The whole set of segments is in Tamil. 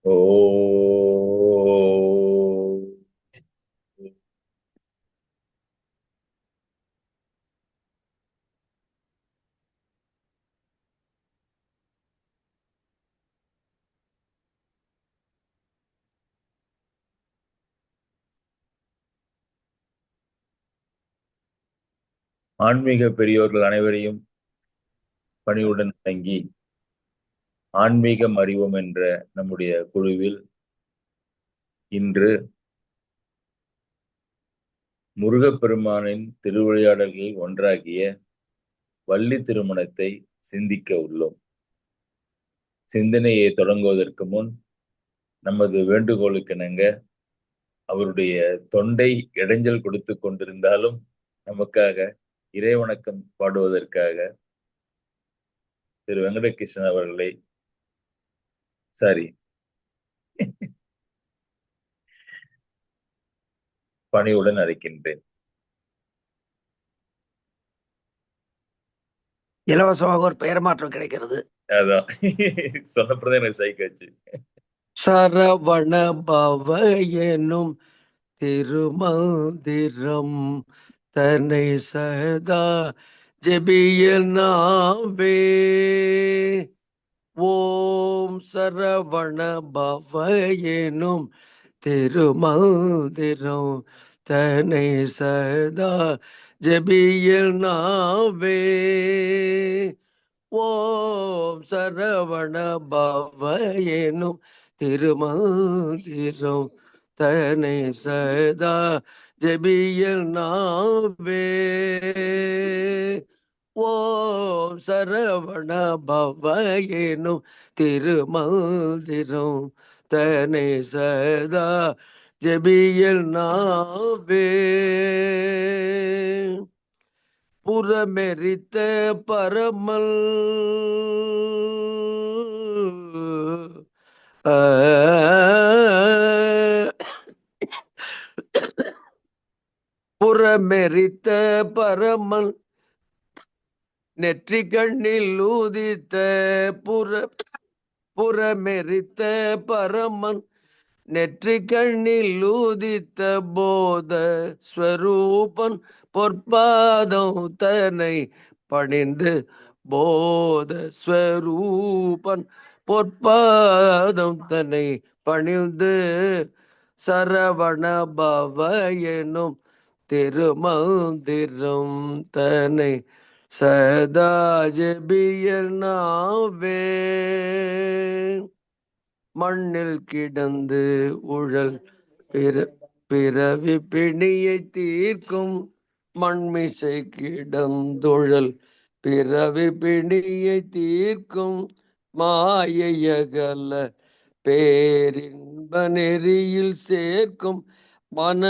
ஓ ஆன்மீக பெரியோர்கள் அனைவரையும் பணிவுடன் தங்கி ஆன்மீகம் அறிவோம் என்ற நம்முடைய குழுவில் இன்று முருகப்பெருமானின் திருவிளையாடல்களில் ஒன்றாகிய வள்ளி திருமணத்தை சிந்திக்க உள்ளோம். சிந்தனையை தொடங்குவதற்கு முன் நமது வேண்டுகோளுக்கிணங்க அவருடைய தொண்டை இடைஞ்சல் கொடுத்து கொண்டிருந்தாலும் நமக்காக இறைவணக்கம் பாடுவதற்காக திரு வெங்கடகிருஷ்ணன் அவர்களை பணிவுடன் அழைக்கின்றேன். இலவசமாக ஒரு பெயர் மாற்றம் கிடைக்கிறது. அதான் சொன்னப்பதான் எனக்கு சைக்காச்சு. சரவண பவ எனும் திருமந்திரம் தன்னை சதா ஜெபியனாவே. ஓம் சரவண பவ எனும் திருமந்திரம் தன்னை சதா ஜெபியனாவே. ஓம் சரவண பவ எனும் திருமந்திரம் தன்னை சதா ஜெபியனாவே. ஓம் சரவண பவ எனும் திருமந்திரம் தன்னை சதா ஜெபியனாவே. புறமெரித்த பரமல் புறமெரித்த பரமல் நெற்றி கண்ணில் ஊதித்த புறமெரித்த பரமன் நெற்றி கண்ணில் ஊதித்த போத ஸ்வரூபன் பொற்பாதம் தன்னை பணிந்து போத ஸ்வரூபன் பொற்பாதம் தன்னை பணிந்து சரவண பவ எனும் திருமந்திரம் தன்னை சதா ஜெபியனாவே. மண்ணில் கிடந்து உழல் பிறவி பிணியை தீர்க்கும் மண்மிசை கிடந்துழல் பிறவி பிணியை தீர்க்கும் மாயையகல பேரின்ப நெறியில் சேர்க்கும் மன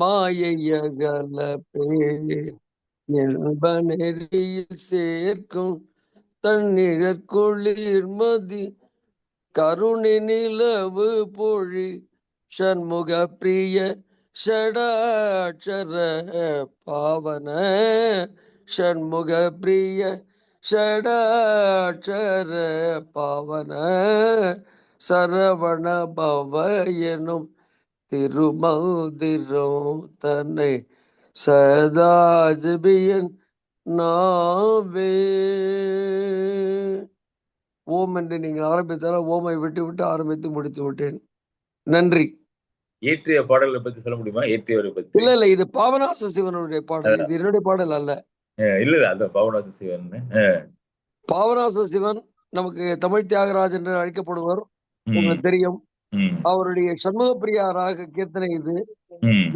மாயையகல பேர் என்ப நெறியில் சேர்க்கும் தண்ணீர் குளிர்மதி கருணை நிலவு பொழி ஷண்முக பிரிய ஷடாட்சர பாவன ஷண்முக பிரிய ஷடாட்சர பாவன சரவண பவ எனும் திருமந்திரம் தன்னை சதா ஜெபியன் நாவே. ஓம் என்று நீங்கள் ஆரம்பித்தால் ஓமை விட்டு விட்டு ஆரம்பித்து முடித்து விட்டேன். நன்றி. இயற்றிய பாடல்களை பத்தி சொல்ல முடியுமா? இயற்றியவரை பத்தி? இல்ல இது பாவனாச சிவனுடைய பாடல், இது என்னுடைய பாடல் அல்ல. இல்ல அந்த பாவனாச சிவன். பாவனாச சிவன் நமக்கு தமிழ் தியாகராஜ் என்று அழைக்கப்படுவார், உங்களுக்கு தெரியும். அவருடைய சண்முக பிரியா ராக கீர்த்தனை இது.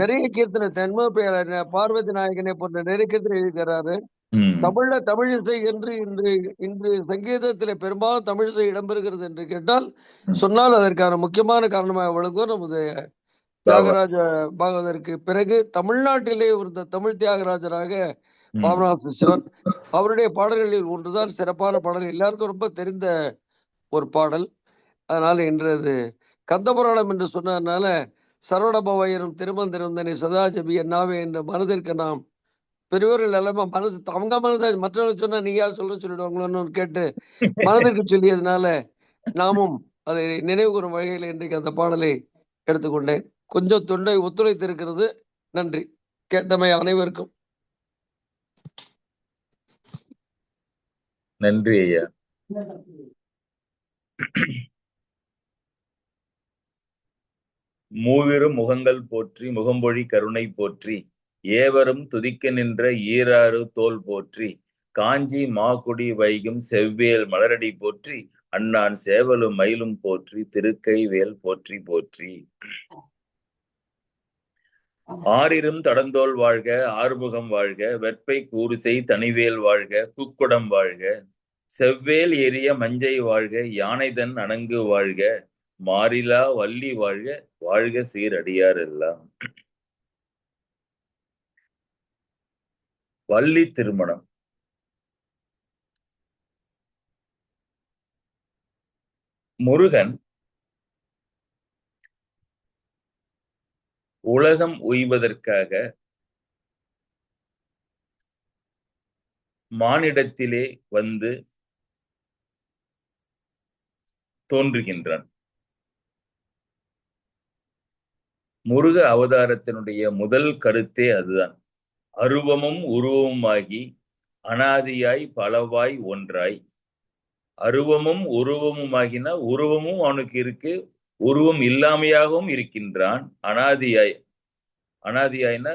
நிறைய கீர்த்தனை சண்முக பிரியா, பார்வதி நாயகனை போன்ற நிறைய கீர்த்தனை எழுதிக்கிறாரு. தமிழ்ல தமிழ் இசை என்று இன்று சங்கீதத்திலே பெரும்பாலும் தமிழ் இசை இடம்பெறுகிறது என்று கேட்டால் சொன்னால் அதற்கான முக்கியமான காரணமாக விளங்குவோம் நமது தியாகராஜ பாகவதற்கு பிறகு தமிழ்நாட்டிலே ஒரு தமிழ் தியாகராஜராக பாபநாச சிவன். அவருடைய பாடல்களில் ஒன்றுதான் சிறப்பான பாடல், எல்லாருக்கும் ரொம்ப தெரிந்த ஒரு பாடல். அதனால இன்றது கந்தபுராணம் என்று சொன்னதுனால சரவணபவயரும் திருமந்திரம் தனி சதாஜபி என்னாவே என்ற மனதிற்கு நாம் பெரியவர்கள் எல்லாமே மனசு அவங்க மனசு மற்றவர்கள் சொன்னா நீ யார் சொல்லிடுவாங்களோன்னு கேட்டு மனதிற்கு சொல்லியதுனால நாமும் அதை நினைவு கூறும் வகையில் இன்றைக்கு அந்த பாடலை எடுத்துக்கொண்டேன். கொஞ்சம் தொண்டை ஒத்துழைத்திருக்கிறது. நன்றி. கேட்டமை அனைவருக்கும். நன்றி ஐயா. மூவிரும் முகங்கள் போற்றி முகம்பொழி கருணை போற்றி ஏவரும் துதிக்க நின்ற ஈராறு தோல் போற்றி காஞ்சி மாகுடி வைகும் செவ்வேல் மலரடி போற்றி அண்ணான் சேவலும் மயிலும் போற்றி திருக்கை வேல் போற்றி போற்றி. ஆறிரும் தடந்தோள் வாழ்க ஆறுமுகம் வாழ்க வெற்பை கூறுசை தனிவேல் வாழ்க குக்குடம் வாழ்க செவ்வேல் எரிய மஞ்சை வாழ்க யானைதன் அணங்கு வாழ்க மாறிலா வள்ளி வாழ்க வாழ்க சீரடியார் எல்லாம். வள்ளி திருமணம். முருகன் உலகம் உய்வதற்காக மானிடத்திலே வந்து தோன்றுகின்றான். முருக அவதாரத்தினுடைய முதல் கருத்தே அதுதான். அருவமும் உருவமுமாகி அனாதியாய் பலவாய் ஒன்றாய். அருவமும் உருவமுமாகினா உருவமும் அவனுக்கு இருக்கு, உருவம் இல்லாமையாகவும் இருக்கின்றான். அனாதியாய்னா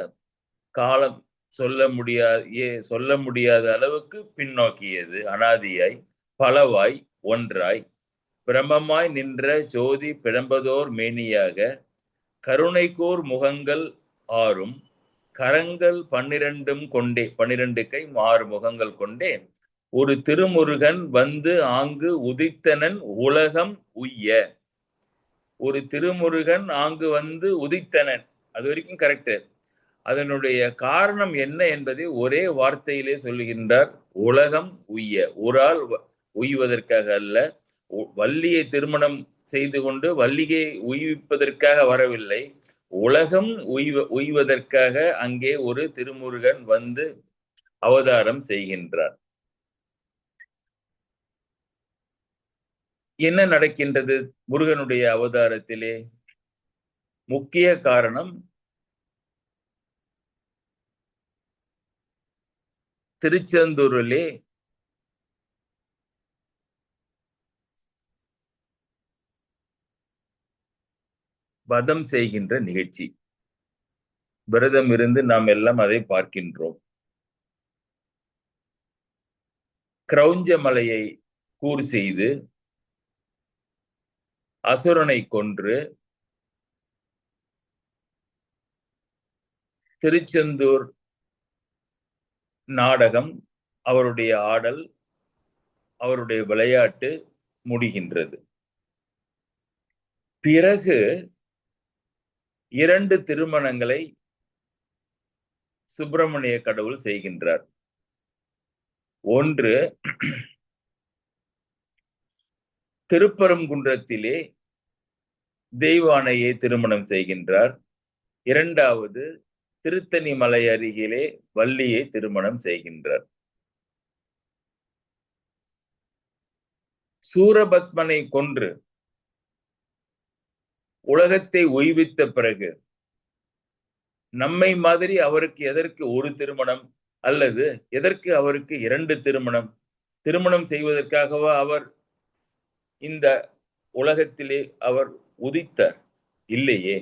காலம் சொல்ல முடியாத அளவுக்கு பின்னோக்கியது. அனாதியாய் பலவாய் ஒன்றாய் பிரமமாய் நின்ற ஜோதி பிழம்பதோர் மேனியாக கருணைக்கூர் முகங்கள் ஆறும் கரங்கள் 12 கொண்டே 12 கை 6 முகங்கள் கொண்டே ஒரு திருமுருகன் வந்து ஆங்கு உதித்தனன் உலகம் உய்ய. ஒரு திருமுருகன் ஆங்கு வந்து உதித்தனன், அது வரைக்கும் கரெக்ட். அதனுடைய காரணம் என்ன என்பதை ஒரே வார்த்தையிலே சொல்லுகின்றார். உலகம் உய்ய. ஒரு ஆள் உய்வதற்காக அல்ல, வள்ளியை திருமணம் செய்து கொண்டு வள்ளியை உய்விப்பதற்காக வரவில்லை, உலகம் உய்வதற்காக அங்கே ஒரு திருமுருகன் வந்து அவதாரம் செய்கின்றார். என்ன நடக்கின்றது முருகனுடைய அவதாரத்திலே? முக்கிய காரணம் திருச்செந்தூரிலே வதம் செய்கின்ற நிகழ்ச்சி. விரதம் இருந்து நாம் எல்லாம் அதை பார்க்கின்றோம். கிரௌஞ்ச மலையை கூர் செய்து அசுரனை கொன்று திருச்செந்தூர் நாடகம், அவருடைய ஆடல், அவருடைய விளையாட்டு முடிகின்றது. பிறகு 2 திருமணங்களை சுப்பிரமணிய கடவுள் செய்கின்றார். ஒன்று திருப்பரங்குன்றத்திலே தெய்வானையை திருமணம் செய்கின்றார். 2வது திருத்தணி மலை அருகிலே வள்ளியை திருமணம் செய்கின்றார். சூரபத்மனை கொன்று உலகத்தை உய்வித்த பிறகு நம்மை மாதிரி அவருக்கு எதற்கு ஒரு திருமணம், அல்லது எதற்கு அவருக்கு 2 திருமணம்? திருமணம் செய்வதற்காகவா அவர் இந்த உலகத்திலே அவர் உதித்தார்? இல்லையே.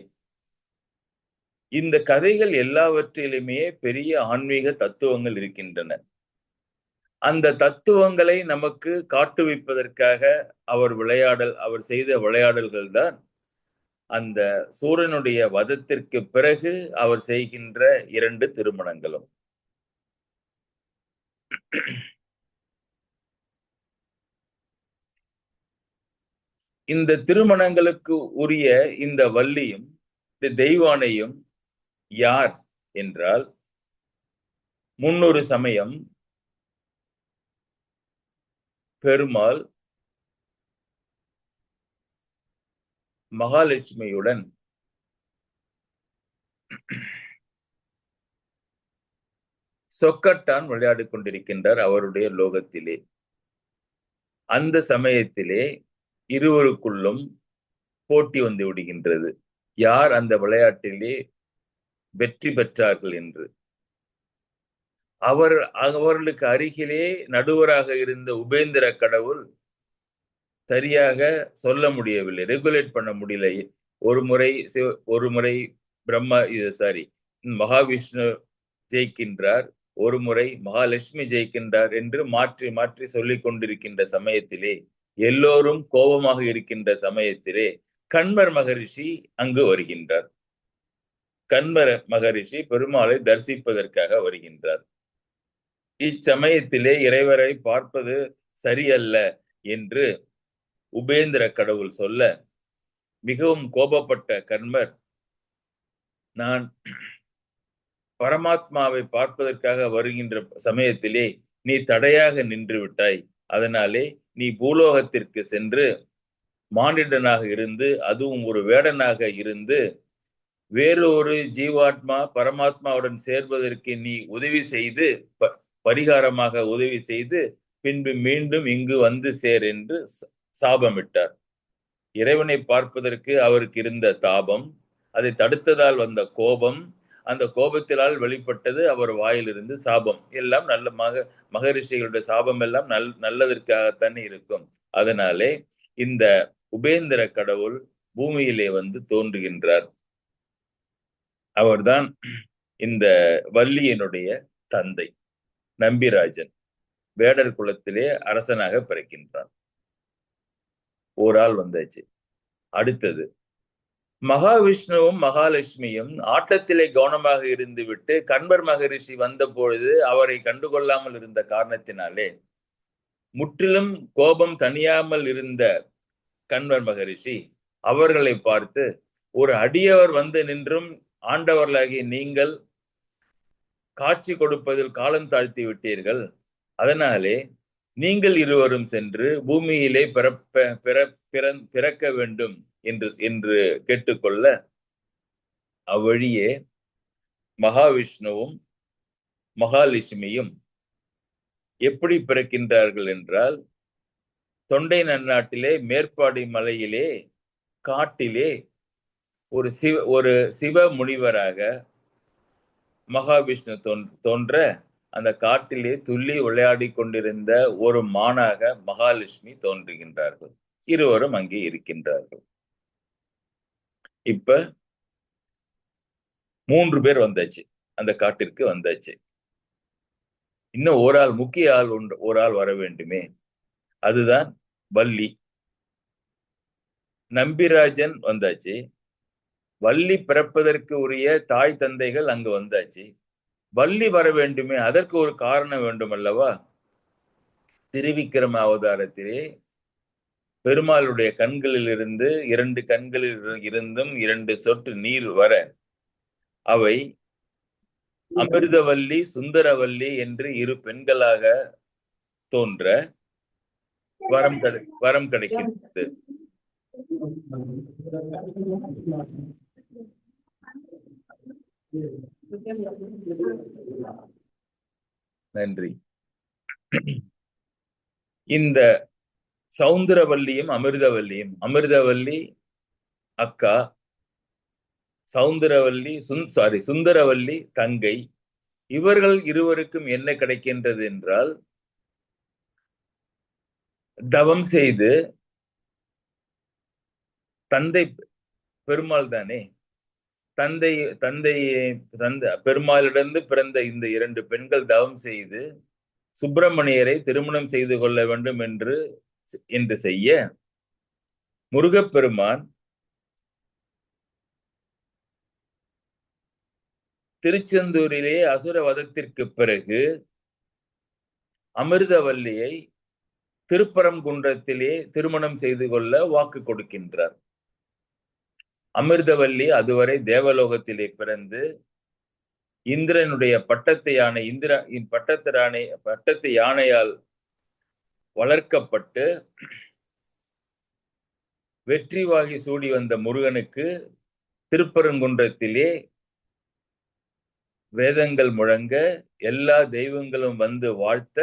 இந்த கதைகள் எல்லாவற்றிலுமே பெரிய ஆன்மீக தத்துவங்கள் இருக்கின்றன. அந்த தத்துவங்களை நமக்கு காட்டுவிப்பதற்காக அவர் செய்த விளையாடல்கள் தான் அந்த சூரனுடைய வதத்திற்கு பிறகு அவர் செய்கின்ற 2 திருமணங்களும். இந்த திருமணங்களுக்கு உரிய இந்த வள்ளியும் இந்த தெய்வானையும் யார் என்றால், முன்னொரு சமயம் பெருமாள் மகாலட்சுமியுடன் சொக்கட்டான் விளையாடிக் கொண்டிருக்கின்றார் அவருடைய லோகத்திலே. அந்த சமயத்திலே இருவருக்குள்ளும் போட்டி வந்து விடுகின்றது. யார் அந்த விளையாட்டிலே வெற்றி பெற்றார்கள் என்று. அவர்களுக்கு அருகிலே நடுவராக இருந்த உபேந்திர கடவுள் சரியாக சொல்ல முடியவில்லை, ரெகுலேட் பண்ண முடியல. ஒரு முறை பிரம்மா சாரி மகாவிஷ்ணு ஜெயிக்கின்றார், ஒரு முறை மகாலட்சுமி ஜெயிக்கின்றார் என்று மாற்றி மாற்றி சொல்லிக் கொண்டிருக்கின்ற சமயத்திலே, எல்லோரும் கோபமாக இருக்கின்ற சமயத்திலே கண்வர் மகரிஷி அங்கு வருகின்றார். கண்வர் மகரிஷி பெருமாளை தரிசிப்பதற்காக வருகின்றார். இச்சமயத்திலே இறைவரை பார்ப்பது சரியல்ல என்று உபேந்திர கடவுள் சொல்ல, மிகவும் கோபப்பட்ட கண்வர், நான் பரமாத்மாவை பார்ப்பதற்காக வருகின்ற சமயத்திலே நீ தடையாக நின்று விட்டாய், அதனாலே நீ பூலோகத்திற்கு சென்று மானிடனாக இருந்து, அதுவும் ஒரு வேடனாக இருந்து, வேறு ஒரு ஜீவாத்மா பரமாத்மாவுடன் சேர்வதற்கு நீ உதவி செய்து, பரிகாரமாக உதவி செய்து, பின்பு மீண்டும் இங்கு வந்து சேர் என்று சாபமிட்டார். இறைவனை பார்ப்பதற்கு அவருக்கு இருந்த தாபம், அதை தடுத்ததால் வந்த கோபம், அந்த கோபத்தினால் வெளிப்பட்டது அவர் வாயிலிருந்து சாபம். எல்லாம் நல்ல மகரிஷிகளுடைய சாபம் எல்லாம் நல்லதற்காகத்தானே இருக்கும். அதனாலே இந்த உபேந்திர கடவுள் பூமியிலே வந்து தோன்றுகின்றார். அவர்தான் இந்த வள்ளியினுடைய தந்தை நம்பிராஜன். வேடர் குலத்திலே அரசனாக பிறக்கின்றான். ஒரு ஆள் வந்தாச்சு. அடுத்தது மகாவிஷ்ணுவும் மகாலட்சுமியும் ஆட்டத்திலே கவனமாக இருந்து விட்டு கண்வர் மகரிஷி வந்த பொழுது அவரை கண்டுகொள்ளாமல் இருந்த காரணத்தினாலே முற்றிலும் கோபம் தணியாமல் இருந்த கண்வர் மகரிஷி அவர்களை பார்த்து, ஒரு அடியவர் வந்து நின்றும் ஆண்டவர்களாகி நீங்கள் காட்சி கொடுப்பதில் காலம் தாழ்த்தி விட்டீர்கள், அதனாலே நீங்கள் இருவரும் சென்று பூமியிலே பிறக்க வேண்டும் என்று கேட்டுக்கொள்ள, அவ்வழியே மகாவிஷ்ணுவும் மகாலட்சுமியும் எப்படி பிறக்கின்றார்கள் என்றால், தொண்டை நன்னாட்டிலே மேற்பாடி மலையிலே காட்டிலே ஒரு சிவ முனிவராக மகாவிஷ்ணு தோன்ற அந்த காட்டிலே துள்ளி விளையாடி கொண்டிருந்த ஒரு மானாக மகாலட்சுமி தோன்றுகின்றார்கள். இருவரும் அங்கே இருக்கின்றார்கள். இப்ப 3 பேர் வந்தாச்சு, அந்த காட்டிற்கு வந்தாச்சு. இன்னும் ஒரு ஆள், முக்கிய ஆள் ஒரு ஆள் வர வேண்டுமே, அதுதான் வள்ளி. நம்பிராஜன் வந்தாச்சு, வள்ளி பிறப்பதற்கு உரிய தாய் தந்தைகள் அங்கு வந்தாச்சு. வள்ளி வர வேண்டுமே, அதற்கு ஒரு காரணம் வேண்டும் அல்லவா? திருவிக்கிரம அவதாரத்திலே பெருமாளுடைய கண்களில் இருந்து 2 கண்களில் இருந்தும் 2 சொட்டு நீர் வர, அவை அமிர்தவல்லி சுந்தரவல்லி என்று 2 பெண்களாக தோன்ற வரம் கிடைக்கின்றது. நன்றி. இந்த சௌந்தரவல்லியும் அமிர்தவல்லி அக்கா, சுந்தரவல்லி தங்கை. இவர்கள் இருவருக்கும் என்ன கிடைக்கின்றது என்றால், தவம் செய்து தந்தை பெருமாள் தானே, பெருமாளிடந்து பிறந்த இந்த 2 பெண்கள் தவம் செய்து சுப்பிரமணியரை திருமணம் செய்து கொள்ள வேண்டும் என்று செய்ய, முருகப்பெருமான் திருச்செந்தூரிலே அசுர வதத்திற்கு பிறகு அமிர்தவல்லியை திருப்பரங்குன்றத்திலே திருமணம் செய்து கொள்ள வாக்கு கொடுக்கின்றார். அமிர்தவல்லி அதுவரை தேவலோகத்திலே பிறந்து இந்திரனுடைய பட்டத்து யானையால் வளர்க்கப்பட்டு வெற்றி வாகி சூடி வந்த முருகனுக்கு திருப்பரங்குன்றத்திலே வேதங்கள் முழங்க எல்லா தெய்வங்களும் வந்து வாழ்த்த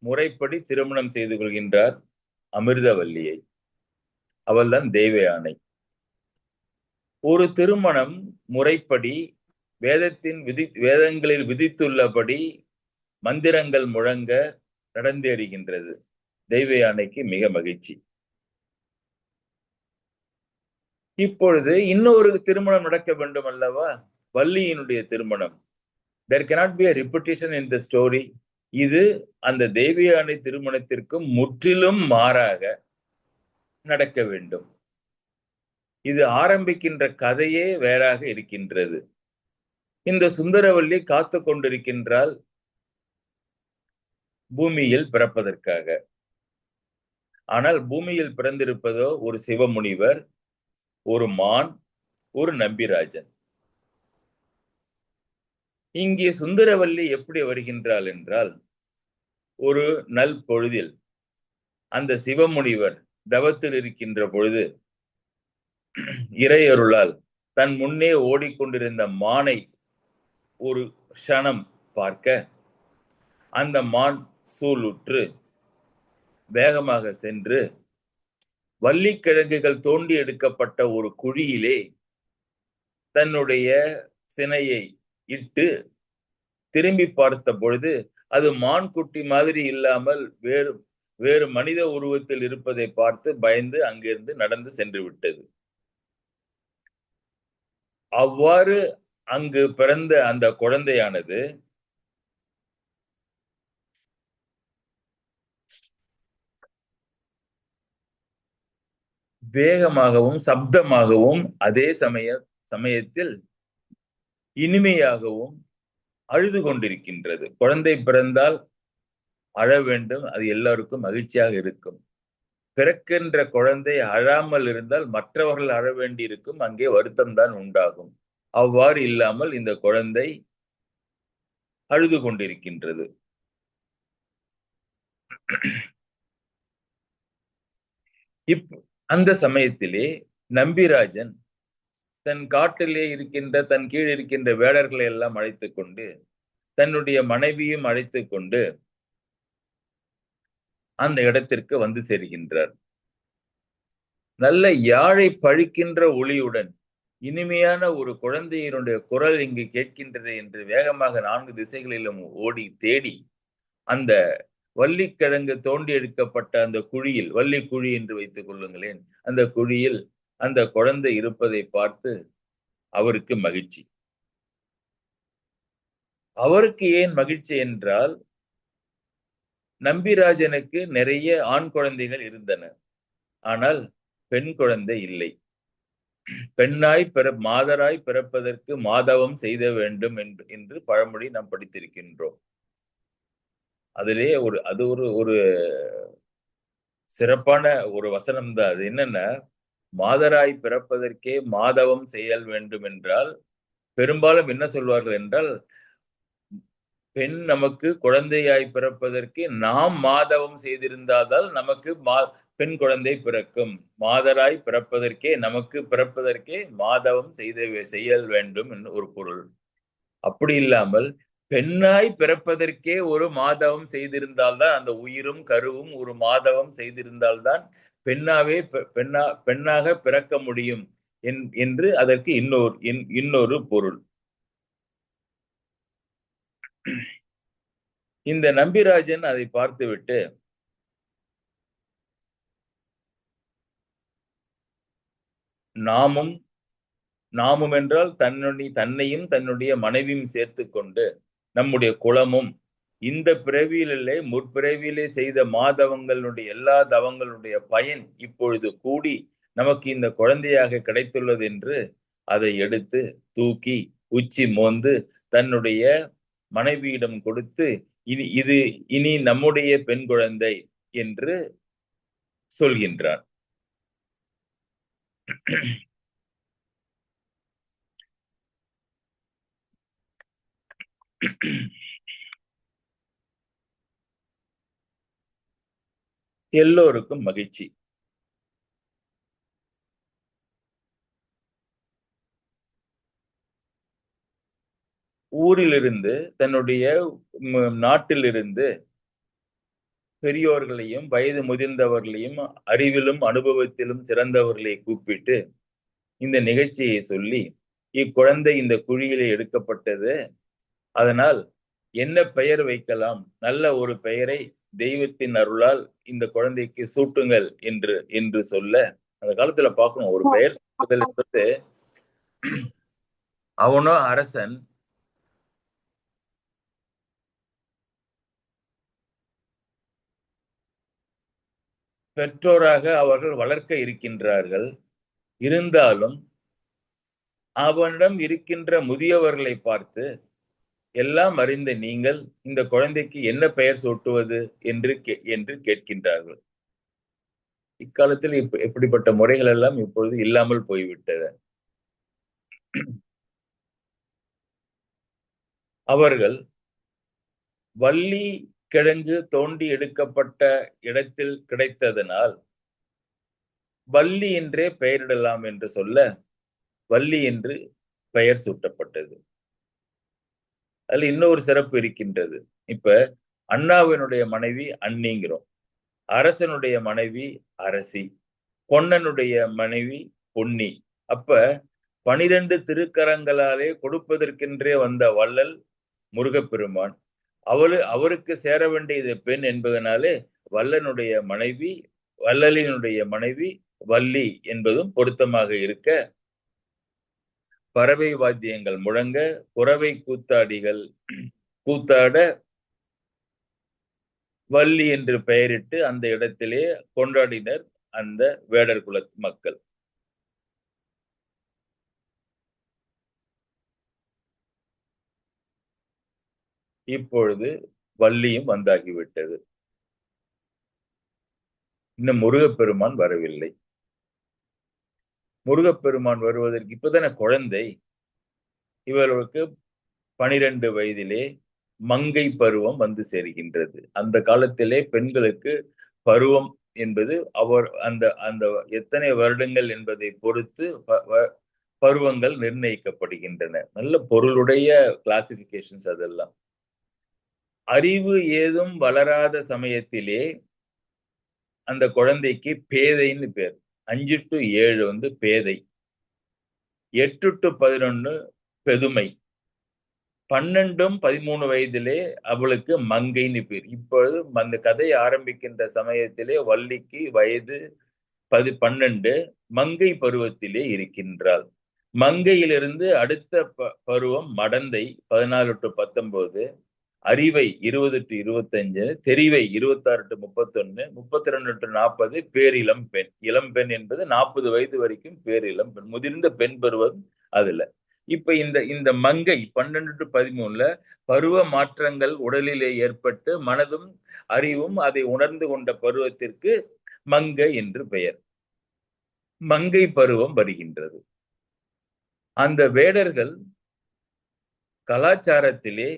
முறைப்படி திருமணம் செய்து கொள்கின்றார் அமிர்தவல்லியை. அவள்தான் தேவயானை. ஒரு திருமணம் முறைப்படி வேதங்களில் விதித்துள்ளபடி மந்திரங்கள் முழங்க நடந்தேறுகின்றது. தேவயானைக்கு மிக மகிழ்ச்சி. இப்பொழுது இன்னொரு திருமணம் நடக்க வேண்டும் அல்லவா? வள்ளியினுடைய திருமணம். There cannot be a repetition in the story. இது அந்த தேவயானை திருமணத்திற்கும் முற்றிலும் மாறாக நடக்க வேண்டும். இது ஆரம்பிக்கின்ற கதையே வேறாக இருக்கின்றது. இந்த சுந்தரவல்லி காத்து கொண்டிருக்கின்றால் பூமியில் பிறப்பதற்காக. ஆனால் பூமியில் பிறந்திருப்பதோ ஒரு சிவமுனிவர், ஒரு மான், ஒரு நம்பிராஜன். இங்கே சுந்தரவல்லி எப்படி வருகின்றாள் என்றால், ஒரு நல் பொழுதில் அந்த சிவமுனிவர் தவத்தில் இருக்கின்ற பொழுது இறையருளால் தன் முன்னே ஓடிக்கொண்டிருந்த மானை ஒரு க்ஷணம் பார்க்க, அந்த மான் சூளுற்று வேகமாக சென்று வள்ளிக்கிழங்குகள் தோண்டி எடுக்கப்பட்ட ஒரு குழியிலே தன்னுடைய சினையை இட்டு திரும்பி பார்த்த பொழுது அது மான் குட்டி மாதிரி இல்லாமல் வேறு மனித உருவத்தில் இருப்பதை பார்த்து பயந்து அங்கிருந்து நடந்து சென்று விட்டது. அவ்வாறு அங்கு பிறந்த அந்த குழந்தையானது வேகமாகவும் சப்தமாகவும் அதே சமயத்தில் இனிமையாகவும் அழுது கொண்டிருக்கின்றது. குழந்தை பிறந்தால் அழ வேண்டும், அது எல்லாருக்கும் மகிழ்ச்சியாக இருக்கும். பிறக்கின்ற குழந்தை அழாமல் இருந்தால் மற்றவர்கள் அழ வேண்டி இருக்கும், அங்கே வருத்தம் தான் உண்டாகும். அவ்வாறு இல்லாமல் இந்த குழந்தை அழுது கொண்டிருக்கின்றது. அந்த சமயத்திலே நம்பிராஜன் தன் காட்டிலே இருக்கின்ற தன் கீழ் இருக்கின்ற வேடர்களை எல்லாம் அழைத்துக் கொண்டு தன்னுடைய மனைவியும் அழைத்துக் கொண்டு அந்த இடத்திற்கு வந்து சேர்கின்றார். நல்ல யாழை பழிக்கின்ற ஒளியுடன் இனிமையான ஒரு குழந்தையினுடைய குரல் இங்கு கேட்கின்றது என்று வேகமாக 4 திசைகளிலும் ஓடி தேடி அந்த வள்ளிக்கிழங்கு தோண்டி எடுக்கப்பட்ட அந்த குழியில், வள்ளி குழி என்று வைத்துக் கொள்ளுங்களேன், அந்த குழியில் அந்த குழந்தை இருப்பதை பார்த்து அவருக்கு மகிழ்ச்சி. அவருக்கு ஏன் மகிழ்ச்சி என்றால், நம்பிராஜனுக்கு நிறைய ஆண் குழந்தைகள் இருந்தன. ஆனால் பெண் குழந்தை இல்லை. மாதராய் பிறப்பதற்கு மாதவம் செய்த வேண்டும் என்று பழமொழி நாம் படித்திருக்கின்றோம். அதிலே அது ஒரு சிறப்பான ஒரு வசனம் தான். அது என்னன்னா, மாதராய் பிறப்பதற்கே மாதவம் செய்யல் வேண்டும் என்றால், பெரும்பாலும் என்ன சொல்வார்கள் என்றால், பெண் நமக்கு குழந்தையாய் பிறப்பதற்கு நாம் மாதவம் செய்திருந்தால் நமக்கு பெண் குழந்தை பிறக்கும். மாதராய் பிறப்பதற்கே நமக்கு பிறப்பதற்கே மாதவம் செய்யல் வேண்டும் என்று ஒரு பொருள். அப்படி இல்லாமல் பெண்ணாய் பிறப்பதற்கே ஒரு மாதவம் செய்திருந்தால்தான், அந்த உயிரும் கருவும் ஒரு மாதவம் செய்திருந்தால்தான் பெண்ணாக பிறக்க முடியும் என்று அதற்கு இன்னொரு பொருள். இந்த நம்பிராஜன் அதை பார்த்துவிட்டு நாமும் என்றால் தன்னையும் தன்னுடைய மனைவியும் சேர்த்துக் கொண்டு நம்முடைய குலமும் இந்த பிறவியிலே முற்பிறவியிலே செய்த மாதவங்களுடைய எல்லா தவங்களுடைய பயன் இப்பொழுது கூடி நமக்கு இந்த குழந்தையாக கிடைத்துள்ளது என்று அதை எடுத்து தூக்கி உச்சி மோந்து தன்னுடைய மனைவியிடம் கொடுத்து இனி நம்முடைய பெண் குழந்தை என்று சொல்கின்றார். எல்லோருக்கும் மகிழ்ச்சி. ஊரிலிருந்து தன்னுடைய நாட்டிலிருந்து பெரியோர்களையும் வயது முதிர்ந்தவர்களையும் அறிவிலும் அனுபவத்திலும் சிறந்தவர்களை கூப்பிட்டு இந்த நிகழ்ச்சியை சொல்லி, இக்குழந்தை இந்த குழியிலே எடுக்கப்பட்டது, அதனால் என்ன பெயர் வைக்கலாம், நல்ல ஒரு பெயரை தெய்வத்தின் அருளால் இந்த குழந்தைக்கு சூட்டுங்கள் என்று சொல்ல, அந்த காலத்துல பார்க்கணும், ஒரு பெயர் சூட்டுதல் என்பது அவனோ அரசன், பெற்றோராக அவர்கள் வளர்க்க இருக்கின்றார்கள். இருந்தாலும் அவனிடம் இருக்கின்ற முதியவர்களை பார்த்து, எல்லாம் அறிந்த நீங்கள் இந்த குழந்தைக்கு என்ன பெயர் சூட்டுவது என்று கேட்கின்றார்கள். இக்காலத்தில் இப்படிப்பட்ட முறைகள் எல்லாம் இப்பொழுது இல்லாமல் போய்விட்டது. அவர்கள் வள்ளி கிழங்கு தோண்டி எடுக்கப்பட்ட இடத்தில் கிடைத்ததனால் வள்ளி என்றே பெயரிடலாம் என்று சொல்ல, வள்ளி என்று பெயர் சூட்டப்பட்டது. அதுல இன்னொரு சிறப்பு இருக்கின்றது. இப்ப அண்ணாவினுடைய மனைவி அண்ணிங்கிறோம், அரசனுடைய மனைவி அரசி, பொன்னனுடைய மனைவி பொன்னி. அப்ப 12 திருக்கரங்களாலே கொடுப்பதற்கென்றே வந்த வள்ளல் முருகப்பெருமான், அவருக்கு சேர வேண்டியது பெண் என்பதனாலே வல்லலினுடைய மனைவி வள்ளி என்பதும் பொருத்தமாக இருக்க, பறவை வாத்தியங்கள் முழங்க, குறவை கூத்தாடிகள் கூத்தாட, வள்ளி என்று பெயரிட்டு அந்த இடத்திலே கொண்டாடினர் அந்த வேடர் குல மக்கள். இப்பொழுது வள்ளியும் வந்தாகிவிட்டது. இன்னும் முருகப்பெருமான் வரவில்லை. முருகப்பெருமான் வருவதற்கு இப்பதானே குழந்தை. இவர்களுக்கு 12 வயதிலே மங்கை பருவம் வந்து சேர்கின்றது. அந்த காலத்திலே பெண்களுக்கு பருவம் என்பது அந்த எத்தனை வருடங்கள் என்பதை பொறுத்து பருவங்கள் நிர்ணயிக்கப்படுகின்றன. நல்ல பொருளுடைய கிளாசிபிகேஷன்ஸ் அதெல்லாம். அறிவு ஏதும் வளராத சமயத்திலே அந்த குழந்தைக்கு பேதைன்னு பேர். 5 to 7 வந்து பேதை, 8 to 11 பெதுமை, 12 13 வயதிலே அவளுக்கு மங்கைன்னு பேர். இப்பொழுது அந்த கதையை ஆரம்பிக்கின்ற சமயத்திலே வள்ளிக்கு வயது 12, மங்கை பருவத்திலே இருக்கின்றாள். மங்கையிலிருந்து அடுத்த பருவம் மடந்தை 14 to 19, அறிவை 20 to 25, தெரிவை 26 to 31, 32 to 40 பேரிளம் பெண். இளம் பெண் என்பது 40 வயது வரைக்கும் பேரிளம் பெண், முதிர்ந்த பெண் பருவம். அதுல இப்ப இந்த மங்கை 12 to 13ல பருவ மாற்றங்கள் உடலிலே ஏற்பட்டு மனதும் அறிவும் அதை உணர்ந்து கொண்ட பருவத்திற்கு மங்கை என்று பெயர். மங்கை பருவம் வருகின்றது. அந்த வேடர்கள் கலாச்சாரத்திலே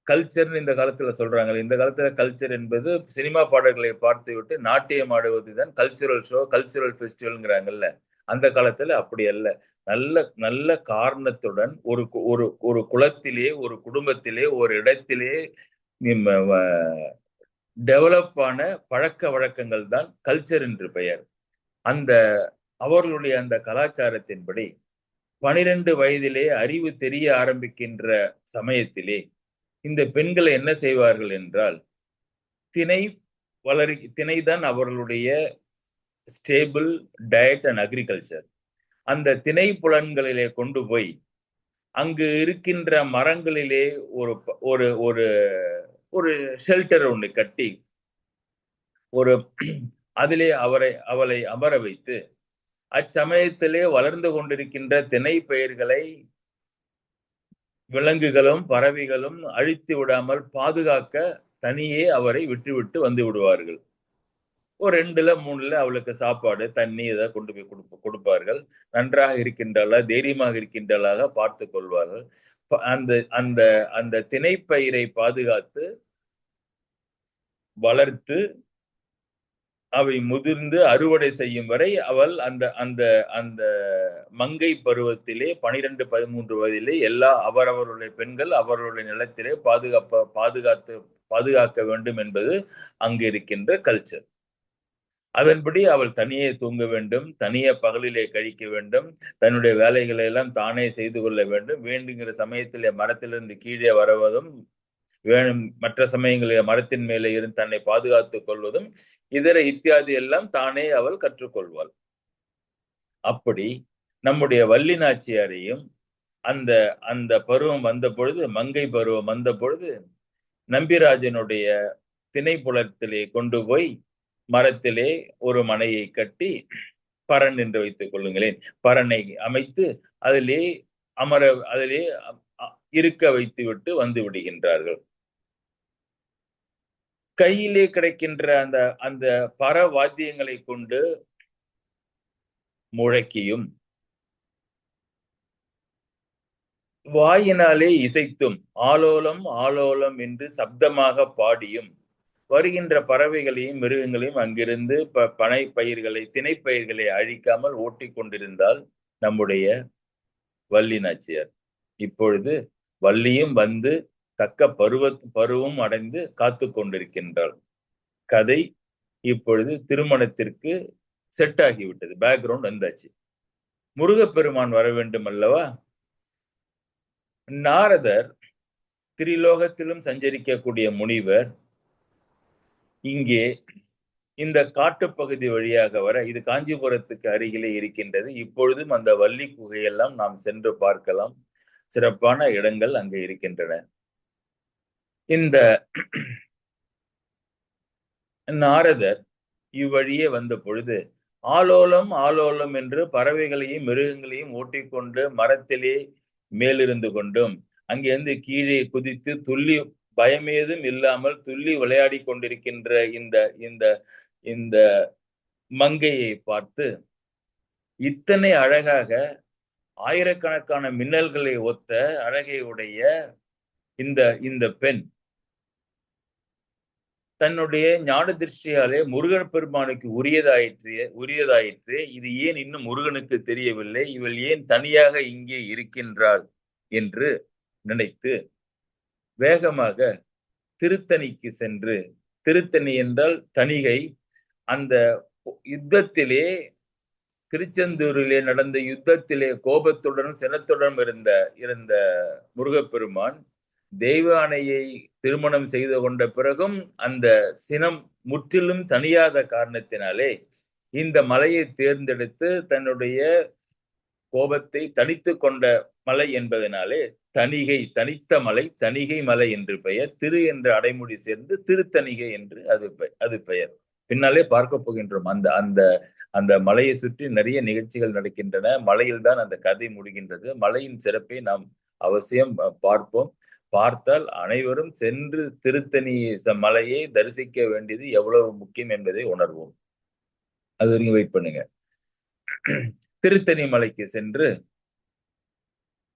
கல்ச்சர் இந்த காலத்துல சொல்றாங்க. இந்த காலத்துல கல்ச்சர் என்பது சினிமா பாடல்களை பார்த்து விட்டு நாட்டியம் ஆடுவதுதான் கல்ச்சுரல் ஷோ, கல்ச்சுரல் ஃபெஸ்டிவல்ங்கிறாங்கல்ல. அந்த காலத்துல அப்படி அல்ல. நல்ல காரணத்துடன் ஒரு குலத்திலே, ஒரு குடும்பத்திலே, ஒரு இடத்திலே டெவலப் ஆன பழக்க வழக்கங்கள் தான் கல்ச்சர் என்று பெயர். அவர்களுடைய அந்த கலாச்சாரத்தின்படி 12 வயதிலே அறிவு தெரிய ஆரம்பிக்கின்ற சமயத்திலே இந்த பெண்களை என்ன செய்வார்கள் என்றால், திணைதான் அவர்களுடைய ஸ்டேபிள் டயட் அண்ட் அக்ரிகல்ச்சர். அந்த திணை புலன்களிலே கொண்டு போய் அங்கு இருக்கின்ற மரங்களிலே ஒரு ஒரு ஒரு ஷெல்டர் ஒன்று கட்டி அதிலே அவளை அமர வைத்து, அச்சமயத்திலே வளர்ந்து கொண்டிருக்கின்ற திணை பயிர்களை விலங்குகளும் பறவைகளும் அழித்து விடாமல் பாதுகாக்க தனியே அவரை விட்டுவிட்டு வந்து விடுவார்கள். ஒரு 2ல 3ல அவளுக்கு சாப்பாடு தண்ணி ஏதாவது கொண்டு போய் கொடுப்பார்கள். நன்றாக இருக்கின்றாளா, தைரியமாக இருக்கின்றாளாக பார்த்து கொள்வார்கள். அந்த திணைப்பயிரை பாதுகாத்து வளர்த்து அவை முதிர்ந்து அறுவடை செய்யும் வரை அவள் அந்த அந்த அந்த மங்கை பருவத்திலே 12, 13 வயதிலே எல்லா அவரவருடைய பெண்கள் அவர்களுடைய நிலத்திலே பாதுகாக்க வேண்டும் என்பது அங்கு இருக்கின்ற கல்ச்சர். அதன்படி அவள் தனியே தூங்க வேண்டும், தனியே பகலிலே கழிக்க வேண்டும், தன்னுடைய வேலைகளை எல்லாம் தானே செய்து கொள்ள வேண்டும். வேண்டுங்கிற சமயத்திலே மரத்திலிருந்து கீழே வருவதும், வேணும் மற்ற சமயங்களில் மரத்தின் மேலே இருந்து தன்னை பாதுகாத்துக் கொள்வதும், இதர இத்தியாதி எல்லாம் தானே அவள் கற்றுக்கொள்வாள். அப்படி நம்முடைய வள்ளி நாச்சியாரையும் அந்த அந்த பருவம் வந்த பொழுது, மங்கை பருவம் வந்த பொழுது, நம்பிராஜனுடைய திணைப்புலத்திலே கொண்டு போய் மரத்திலே ஒரு மனையை கட்டி, பரண் என்று வைத்துக் கொள்ளுங்களேன். பரணை அமைத்து அதிலே அதிலே இருக்க வைத்துவிட்டு வந்து விடுகின்றார்கள். கையிலே கிடைக்கின்ற அந்த அந்த பர வாத்தியங்களை கொண்டு முழக்கியும், வாயினாலே இசைத்தும், ஆலோலம் ஆலோலம் என்று சப்தமாக பாடியும், வருகின்ற பறவைகளையும் மிருகங்களையும் அங்கிருந்து பனை பயிர்களை திணைப்பயிர்களை அழிக்காமல் ஓட்டிக் கொண்டிருந்தால் நம்முடைய வள்ளி நாச்சியார். இப்பொழுது வள்ளியும் வந்து தக்க பருவம் அடைந்து காத்து கொண்டிருக்கின்றாள். கதை இப்பொழுது திருமணத்திற்கு செட் ஆகிவிட்டது. பேக்ரவுண்ட் வந்தாச்சு. முருகப்பெருமான் வர வேண்டும் அல்லவா? நாரதர் திரிலோகத்திலும் சஞ்சரிக்கக்கூடிய முனிவர் இங்கே இந்த காட்டுப்பகுதி வழியாக வர, இது காஞ்சிபுரத்துக்கு அருகிலே இருக்கின்றது. இப்பொழுதும் அந்த வள்ளி குகையெல்லாம் நாம் சென்று பார்க்கலாம். சிறப்பான இடங்கள் அங்கே இருக்கின்றன. இந்த நாரதர் இவ்வழியே வந்த பொழுது ஆலோலம் ஆலோலம் என்று பறவைகளையும் மிருகங்களையும் ஓட்டிக்கொண்டு மரத்திலே மேலிருந்து கொண்டும் அங்கிருந்து கீழே குதித்து துள்ளி பயமேதும் இல்லாமல் துள்ளி விளையாடி கொண்டிருக்கின்ற இந்த இந்த இந்த மங்கையை பார்த்து, இத்தனை அழகாக ஆயிரக்கணக்கான மின்னல்களை ஒத்த அழகை உடைய இந்த இந்த பெண் தன்னுடைய ஞான திருஷ்டியாலே முருகன் பெருமானுக்கு உரியதாயிற்று. இது ஏன் இன்னும் முருகனுக்கு தெரியவில்லை? இவள் ஏன் தனியாக இங்கே இருக்கின்றாள் என்று நினைத்து வேகமாக திருத்தணிக்கு சென்று, திருத்தணி என்றால் தணிகை, அந்த யுத்தத்திலே திருச்செந்தூரிலே நடந்த யுத்தத்திலே கோபத்துடனும் சினத்துடனும் இருந்த முருகப்பெருமான் தெய்வானையை திருமணம் செய்து கொண்ட பிறகும் அந்த சினம் முற்றிலும் தணியாத காரணத்தினாலே இந்த மலையை தேர்ந்தெடுத்து தன்னுடைய கோபத்தை தணித்து கொண்ட மலை என்பதனாலே தனித்த மலை, தணிகை மலை என்று பெயர். திரு என்ற அடைமொழி சேர்ந்து திருத்தணிகை என்று அது பெயர். பின்னாலே பார்க்க போகின்றோம். அந்த அந்த அந்த மலையை சுற்றி நிறைய நிகழ்ச்சிகள் நடக்கின்றன. மலையில் தான் அந்த கதை முடிகின்றது. மலையின் சிறப்பை நாம் அவசியம் பார்ப்போம். பார்த்தால் அனைவரும் சென்று திருத்தணி மலையை தரிசிக்க வேண்டியது எவ்வளவு முக்கியம் என்பதை உணர்வோம். அது வரைக்கும் வெயிட் பண்ணுங்க. திருத்தணி மலைக்கு சென்று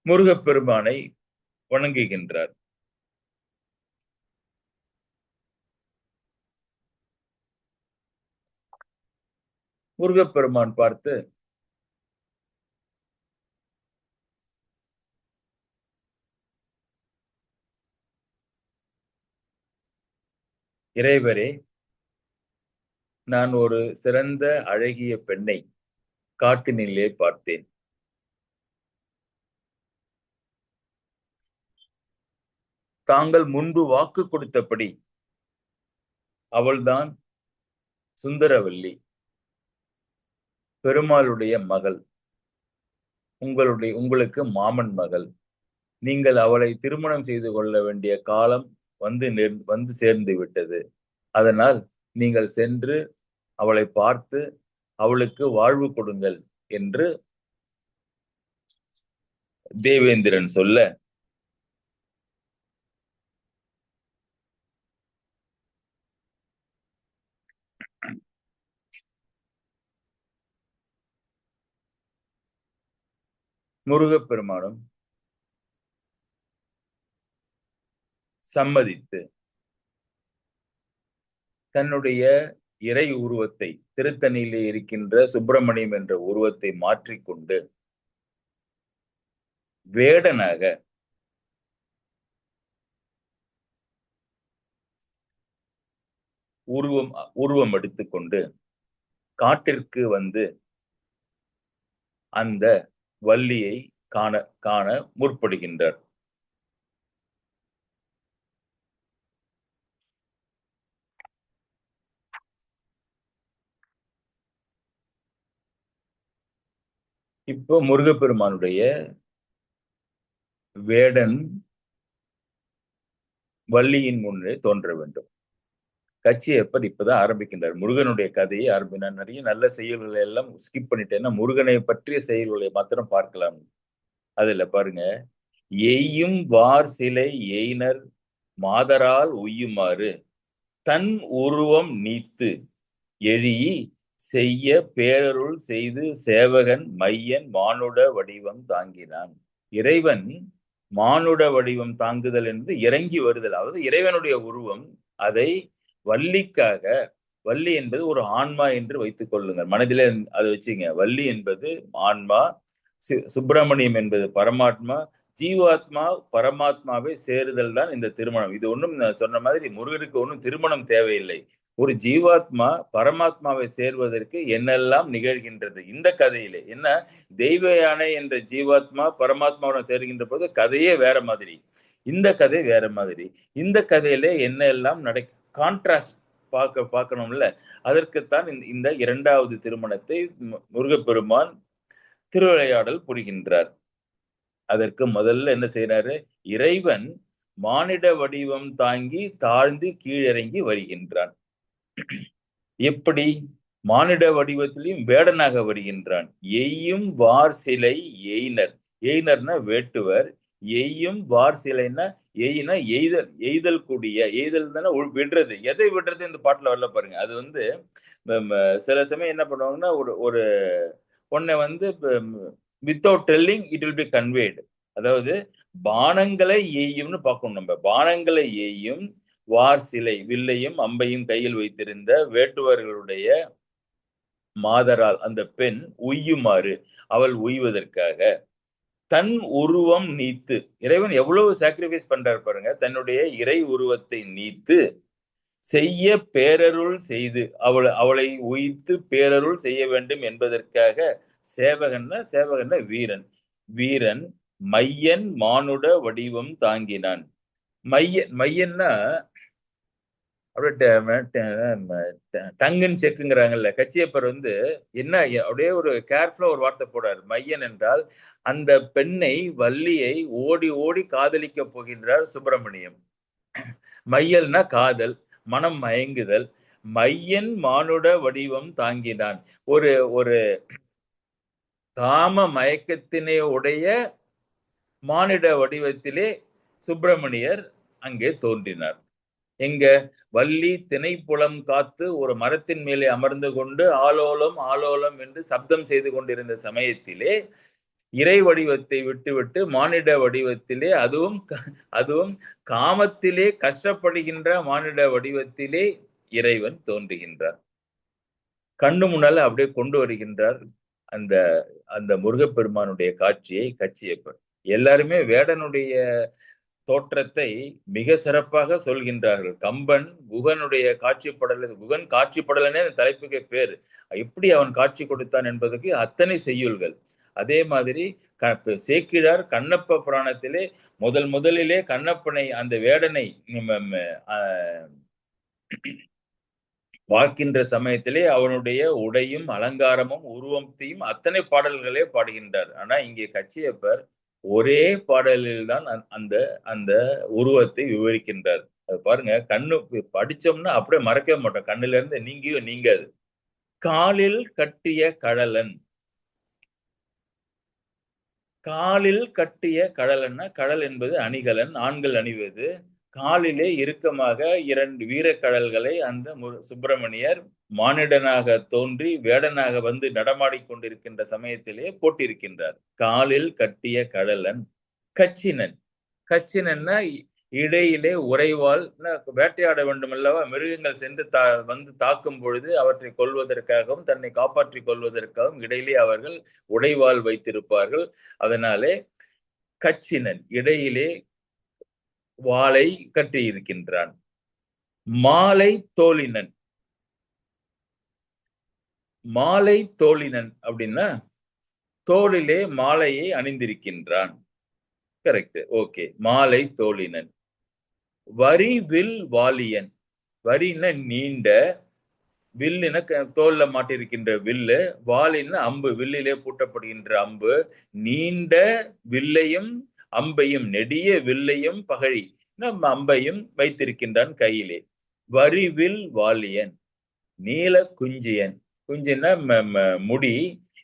முருகப்பெருமானை வணங்குகின்றார். முருகப்பெருமான் பார்த்து, இறைவரே, நான் ஒரு சிறந்த அழகிய பெண்ணை காட்டினிலே பார்த்தேன். தாங்கள் முன்பு வாக்கு கொடுத்தபடி அவள்தான் சுந்தரவல்லி, பெருமாளுடைய மகள், உங்களுக்கு மாமன் மகள். நீங்கள் அவளை திருமணம் செய்து கொள்ள வேண்டிய காலம் வந்து சேர்ந்து விட்டது. அதனால் நீங்கள் சென்று அவளை பார்த்து அவளுக்கு வாழ்வு கொடுங்கள் என்று தேவேந்திரன் சொல்ல, முருகப்பெருமானும் சம்மதித்து தன்னுடைய இறை உருவத்தை, திருத்தணியிலே இருக்கின்ற சுப்பிரமணியம் என்ற உருவத்தை மாற்றிக்கொண்டு வேடனாக உருவம் எடுத்துக்கொண்டு காட்டிற்கு வந்து அந்த வள்ளியை காண முற்படுகின்றார். இப்போ முருகப்பெருமானுடைய வேடன் வள்ளியின் முன்னே தோன்ற வேண்டும். கச்சியப்பர் இப்பதான் ஆரம்பிக்கின்றார். முருகனுடைய கதையை ஆரம்பினார். நிறைய நல்ல செயல்களை எல்லாம் ஸ்கிப் பண்ணிட்டேன்னா முருகனை பற்றிய செயல்களை மாத்திரம் பார்க்கலாம். அதுல பாருங்க, எய்யும் வார் சிலை எய்னர் மாதரால் உய்யுமாறு தன் உருவம் நீத்து எழி செய்ய பேரருள் செய்து சேவகன் மையன் மானுட வடிவம் தாங்கினான். இறைவன் மானுட வடிவம் தாங்குதல் என்று இறங்கி வருதல், அதாவது இறைவனுடைய உருவம். அதை வள்ளிக்காக, வள்ளி என்பது ஒரு ஆன்மா என்று வைத்துக் கொள்ளுங்கள், மனதிலே அதை வச்சுங்க. வள்ளி என்பது ஆன்மா, சுப்பிரமணியம் என்பது பரமாத்மா, ஜீவாத்மா பரமாத்மாவை சேருதல் தான் இந்த திருமணம். இது ஒன்றும் சொன்ன மாதிரி முருகருக்கு ஒன்றும் திருமணம் தேவையில்லை. ஒரு ஜீவாத்மா பரமாத்மாவை சேர்வதற்கு என்னெல்லாம் நிகழ்கின்றது இந்த கதையிலே. என்ன, தெய்வ யானை என்ற ஜீவாத்மா பரமாத்மாவுடன் சேர்கின்ற போது கதையே வேற மாதிரி, இந்த கதை வேற மாதிரி. இந்த கதையிலே என்ன எல்லாம் கான்ட்ராஸ்ட் பார்க்கணும்ல. அதற்குத்தான் இந்த இரண்டாவது திருமணத்தை முருகப்பெருமான் திருவிளையாடல் புரிகின்றார். அதற்கு முதல்ல என்ன செய்யறாரு, இறைவன் மானிட வடிவம் தாங்கி தாழ்ந்து கீழிறங்கி வருகின்றான். எப்படி? மானிட வடிவத்திலையும் வேடனாக வருகின்றான். எய்யும் வார் சிலை எய்னர், எய்னர்னா வேட்டுவர், எய்யும் வார் சிலைன்னா எய்னா எய்தல், எய்தல் கூடிய, எய்தல் தானே விடுறது. எதை விடுறது இந்த பாட்டுல வரல பாருங்க. அது வந்து சில சமயம் என்ன பண்ணுவாங்கன்னா, ஒரு ஒன்னை வந்து without telling it will be conveyed. அதாவது பானங்களை எய்யும்னு பார்க்கணும். நம்ம பானங்களை எய்யும் வார் சிலை, வில்லையும் அம்பையும் கையில் வைத்திருந்த வேட்டுவர்களுடைய மாதரால் அந்த பெண் உய்யுமாறு, அவள் உய்வதற்காக தன் உருவம் நீத்து, இறைவன் எவ்வளவு சாக்ரிஃபைஸ் பண்றாரு பாருங்க. தன்னுடைய இறை உருவத்தை நீத்து செய்ய பேரருள் செய்து, அவளை உயிர்த்து பேரருள் செய்ய வேண்டும் என்பதற்காக சேவகன்னா வீரன், வீரன் மையன் மானுட வடிவம் தாங்கினான். மையன்னா டங்குன்னு செக்குங்கிறாங்கல்ல. கச்சியப்பர் வந்து என்ன அப்படியே ஒரு கேர்ஃபுல்லா ஒரு வார்த்தை போடாரு. மையன் என்றால் அந்த பெண்ணை, வள்ளியை ஓடி ஓடி காதலிக்க போகின்றார் சுப்பிரமணியம். மையல்னா காதல், மனம் மயங்குதல். மையன் மானுட வடிவம் தாங்கினான். ஒரு ஒரு காம மயக்கத்தினை உடைய மானிட வடிவத்திலே சுப்பிரமணியர் அங்கே தோன்றினார். எங்க? வள்ளி திணைப்புலம் காத்து ஒரு மரத்தின் மேலே அமர்ந்து கொண்டு ஆலோலம் ஆலோலம் என்று சப்தம் செய்து கொண்டிருந்த சமயத்திலே இறை வடிவத்தை விட்டுவிட்டு மானிட வடிவத்திலே, அதுவும் காமத்திலே கஷ்டப்படுகின்ற மானிட வடிவத்திலே இறைவன் தோன்றுகின்றார். கண்ணு முன்னால அப்படியே கொண்டு வருகின்றார் அந்த அந்த முருகப்பெருமானுடைய காட்சியை கச்சியப்பர். எல்லாருமே வேடனுடைய தோற்றத்தை மிக சிறப்பாக சொல்கின்றார்கள். கம்பன் குகனுடைய காட்சிப்படல், குகன் காட்சிப்படலனே அந்த தலைப்புக்கு பேரு. எப்படி அவன் காட்சி கொடுத்தான் என்பதற்கு அத்தனை செய்யுள்கள். அதே மாதிரி சேக்கிழார் கண்ணப்ப புராணத்திலே முதலிலே கண்ணப்பனை, அந்த வேடனை பார்க்கின்ற சமயத்திலே அவனுடைய உடையும் அலங்காரமும் உருவத்தையும் அத்தனை பாடல்களே பாடுகின்றார். ஆனா இங்கே கச்சியப்பர் ஒரே பாடலில் தான் அந்த அந்த உருவத்தை விவரிக்கின்றார். அது பாருங்க, கண்ணு படிச்சோம்னா அப்படியே மறக்கவே மாட்டோம், கண்ணுல இருந்து நீங்காது. காலில் கட்டிய கழலன், காலில் கட்டிய கழலன்னா, கடல் என்பது அணிகலன், ஆண்கள் அணிவது. காலிலே இறுக்கமாக 2 வீரக்கழல்களை அந்த சுப்பிரமணியர் மானிடனாக தோன்றி வேடனாக வந்து நடமாடிக் கொண்டிருக்கின்ற சமயத்திலே போட்டிருக்கின்றார். காலில் கட்டிய கழலன் கச்சினன். கச்சினன்னா இடையிலே உறைவால் வேட்டையாட வேண்டும் அல்லவா, மிருகங்கள் சென்று வந்து தாக்கும் பொழுது அவற்றை கொல்வதற்காகவும் தன்னை காப்பாற்றிக் கொள்வதற்காகவும் இடையிலே அவர்கள் உடைவாள் வைத்திருப்பார்கள். அதனாலே கச்சினன் இடையிலே வாளை கட்டியிருக்கின்றான். மாலை தோழினன். மாலை தோழினன் அப்படின்னா தோளிலே மாலையை அணிந்திருக்கின்றான். கரெக்ட். ஓகே. மாலை தோழினன். வரி வில் வாலியன். வரின்னா நீண்ட, வில்லுன தோல்ல மாட்டிருக்கின்ற வில்லு, வாலின்னா அம்பு, வில்லிலே பூட்டப்படுகின்ற அம்பு. நீண்ட வில்லையும் அம்பையும், நெடிய வில்லையும் பகழி நம்ம அம்பையும் வைத்திருக்கின்றான் கையிலே. வரிவில் வாலியன். நீல குஞ்சியன். குஞ்சின்னா முடி,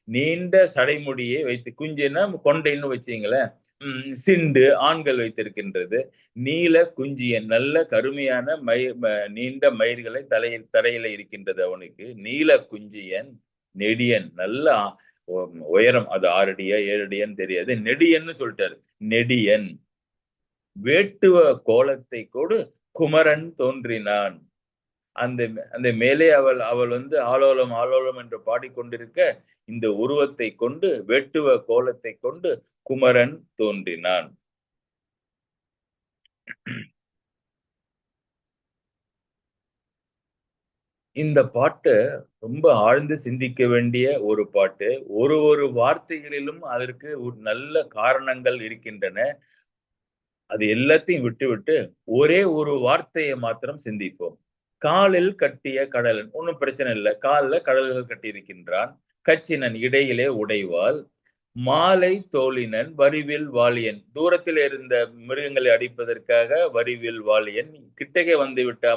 நீண்ட சடைமுடியை வைத்து, குஞ்சின்னா கொண்டைன்னு வச்சுங்களேன், சிண்டு ஆண்கள் வைத்திருக்கின்றது. நீல குஞ்சியன், நல்ல கருமையான நீண்ட மயிர்களை தரையில இருக்கின்றது அவனுக்கு. நீல குஞ்சியன். நெடியன், நல்ல உயரம், அது 6 அடியா 7 அடியான்னு தெரியாது, நெடியன்னு சொல்லிட்டாரு. நெடியன். வேட்டுவ கோலத்தை கொடு குமரன் தோன்றினான். அந்த அந்த மேலே அவள் வந்து ஆலோலம் ஆலோலம் என்று பாடிக்கொண்டிருக்க, இந்த உருவத்தை கொண்டு, வெட்டுவ கோலத்தை கொண்டு குமரன் தோன்றினான். இந்த பாட்டு ரொம்ப ஆழ்ந்து சிந்திக்க வேண்டிய ஒரு பாட்டு. ஒரு வார்த்தைகளிலும் அதற்கு ஒரு நல்ல காரணங்கள் இருக்கின்றன. அது எல்லாத்தையும் விட்டுவிட்டு ஒரே ஒரு வார்த்தையை மாத்திரம் சிந்திப்போம். காலில் கட்டிய கடலன். ஒன்னும் பிரச்சனை இல்லை. காலில் கடல்கள் கட்டியிருக்கின்றான். கச்சினன் இடையிலே உடைவாள். மாலை தோழினன். வரிவில் வாலியன். தூரத்தில் இருந்த மிருகங்களை அடிப்பதற்காக வரிவில் வாலியன். கிட்டகே வந்துவிட்ட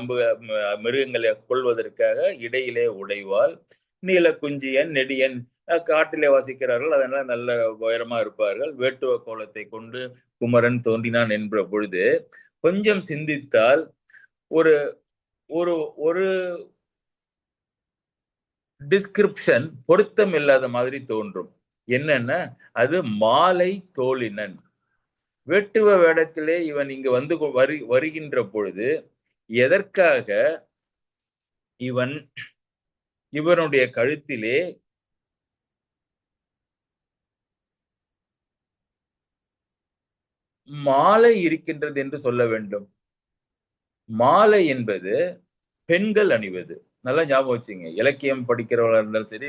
மிருகங்களை கொள்வதற்காக இடையிலே உடைவாள். நீல குஞ்சியன் நெடியன். காட்டிலே வாசிக்கிறார்கள், அதனால நல்ல உயரமா இருப்பார்கள். வேட்டுவ கோலத்தை கொண்டு குமரன் தோன்றினான் என்ற பொழுது கொஞ்சம் சிந்தித்தால் ஒரு ஒரு ஒரு டிஸ்கிரிப்ஷன் பொருத்தம் இல்லாத மாதிரி தோன்றும். என்னன்னா, அது மாலை தோழினன். வெட்டுவ வேடத்திலே இவன் இங்கு வந்து வருகின்ற பொழுது எதற்காக இவனுடைய கழுத்திலே மாலை இருக்கின்றது என்று சொல்ல வேண்டும்? மாலை என்பது பெண்கள் அணிவது. நல்லா ஞாபகம் வச்சுங்க. இலக்கியம் படிக்கிறவர்களா இருந்தாலும் சரி,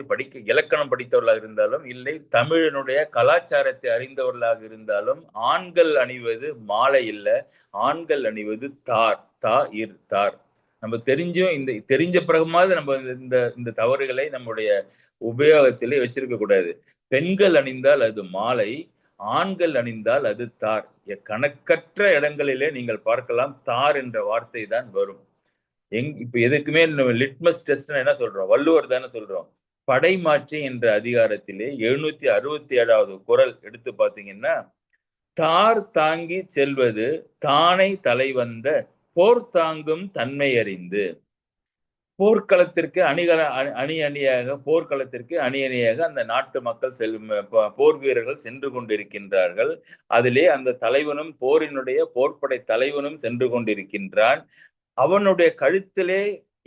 இலக்கணம் படித்தவர்களாக இருந்தாலும், இல்லை தமிழனுடைய கலாச்சாரத்தை அறிந்தவர்களாக இருந்தாலும், ஆண்கள் அணிவது மாலை இல்ல. ஆண்கள் அணிவது தார். தார். நம்ம தெரிஞ்ச பிறகுமாவது நம்ம இந்த தவறுகளை நம்முடைய உபயோகத்திலே வச்சிருக்க கூடாது. பெண்கள் அணிந்தால் அது மாலை, ஆண்கள் அணிந்தால் அது தார். கணக்கற்ற இடங்களிலே நீங்கள் பார்க்கலாம், தார் என்ற வார்த்தை தான் வரும். இப்ப எதுக்குமே லிட்மஸ் டெஸ்ட் என்ன சொல்றோம்? வள்ளுவர் தானே சொல்றோம். படைமாற்றி என்ற அதிகாரத்திலே 767வது குறள் எடுத்து பாத்தீங்கன்னா, தார் தாங்கி செல்வது தானை தலைவந்த போர் தாங்கும் தன்மை அறிந்து. போர்க்களத்திற்கு அணியாக போர்க்களத்திற்கு அணியாக அந்த நாட்டு மக்கள் போர் வீரர்கள் சென்று கொண்டிருக்கின்றார்கள். அதிலே அந்த தலைவனும் போரினுடைய போர்ப்படை தலைவனும் சென்று கொண்டிருக்கின்றான். அவனுடைய கழுத்திலே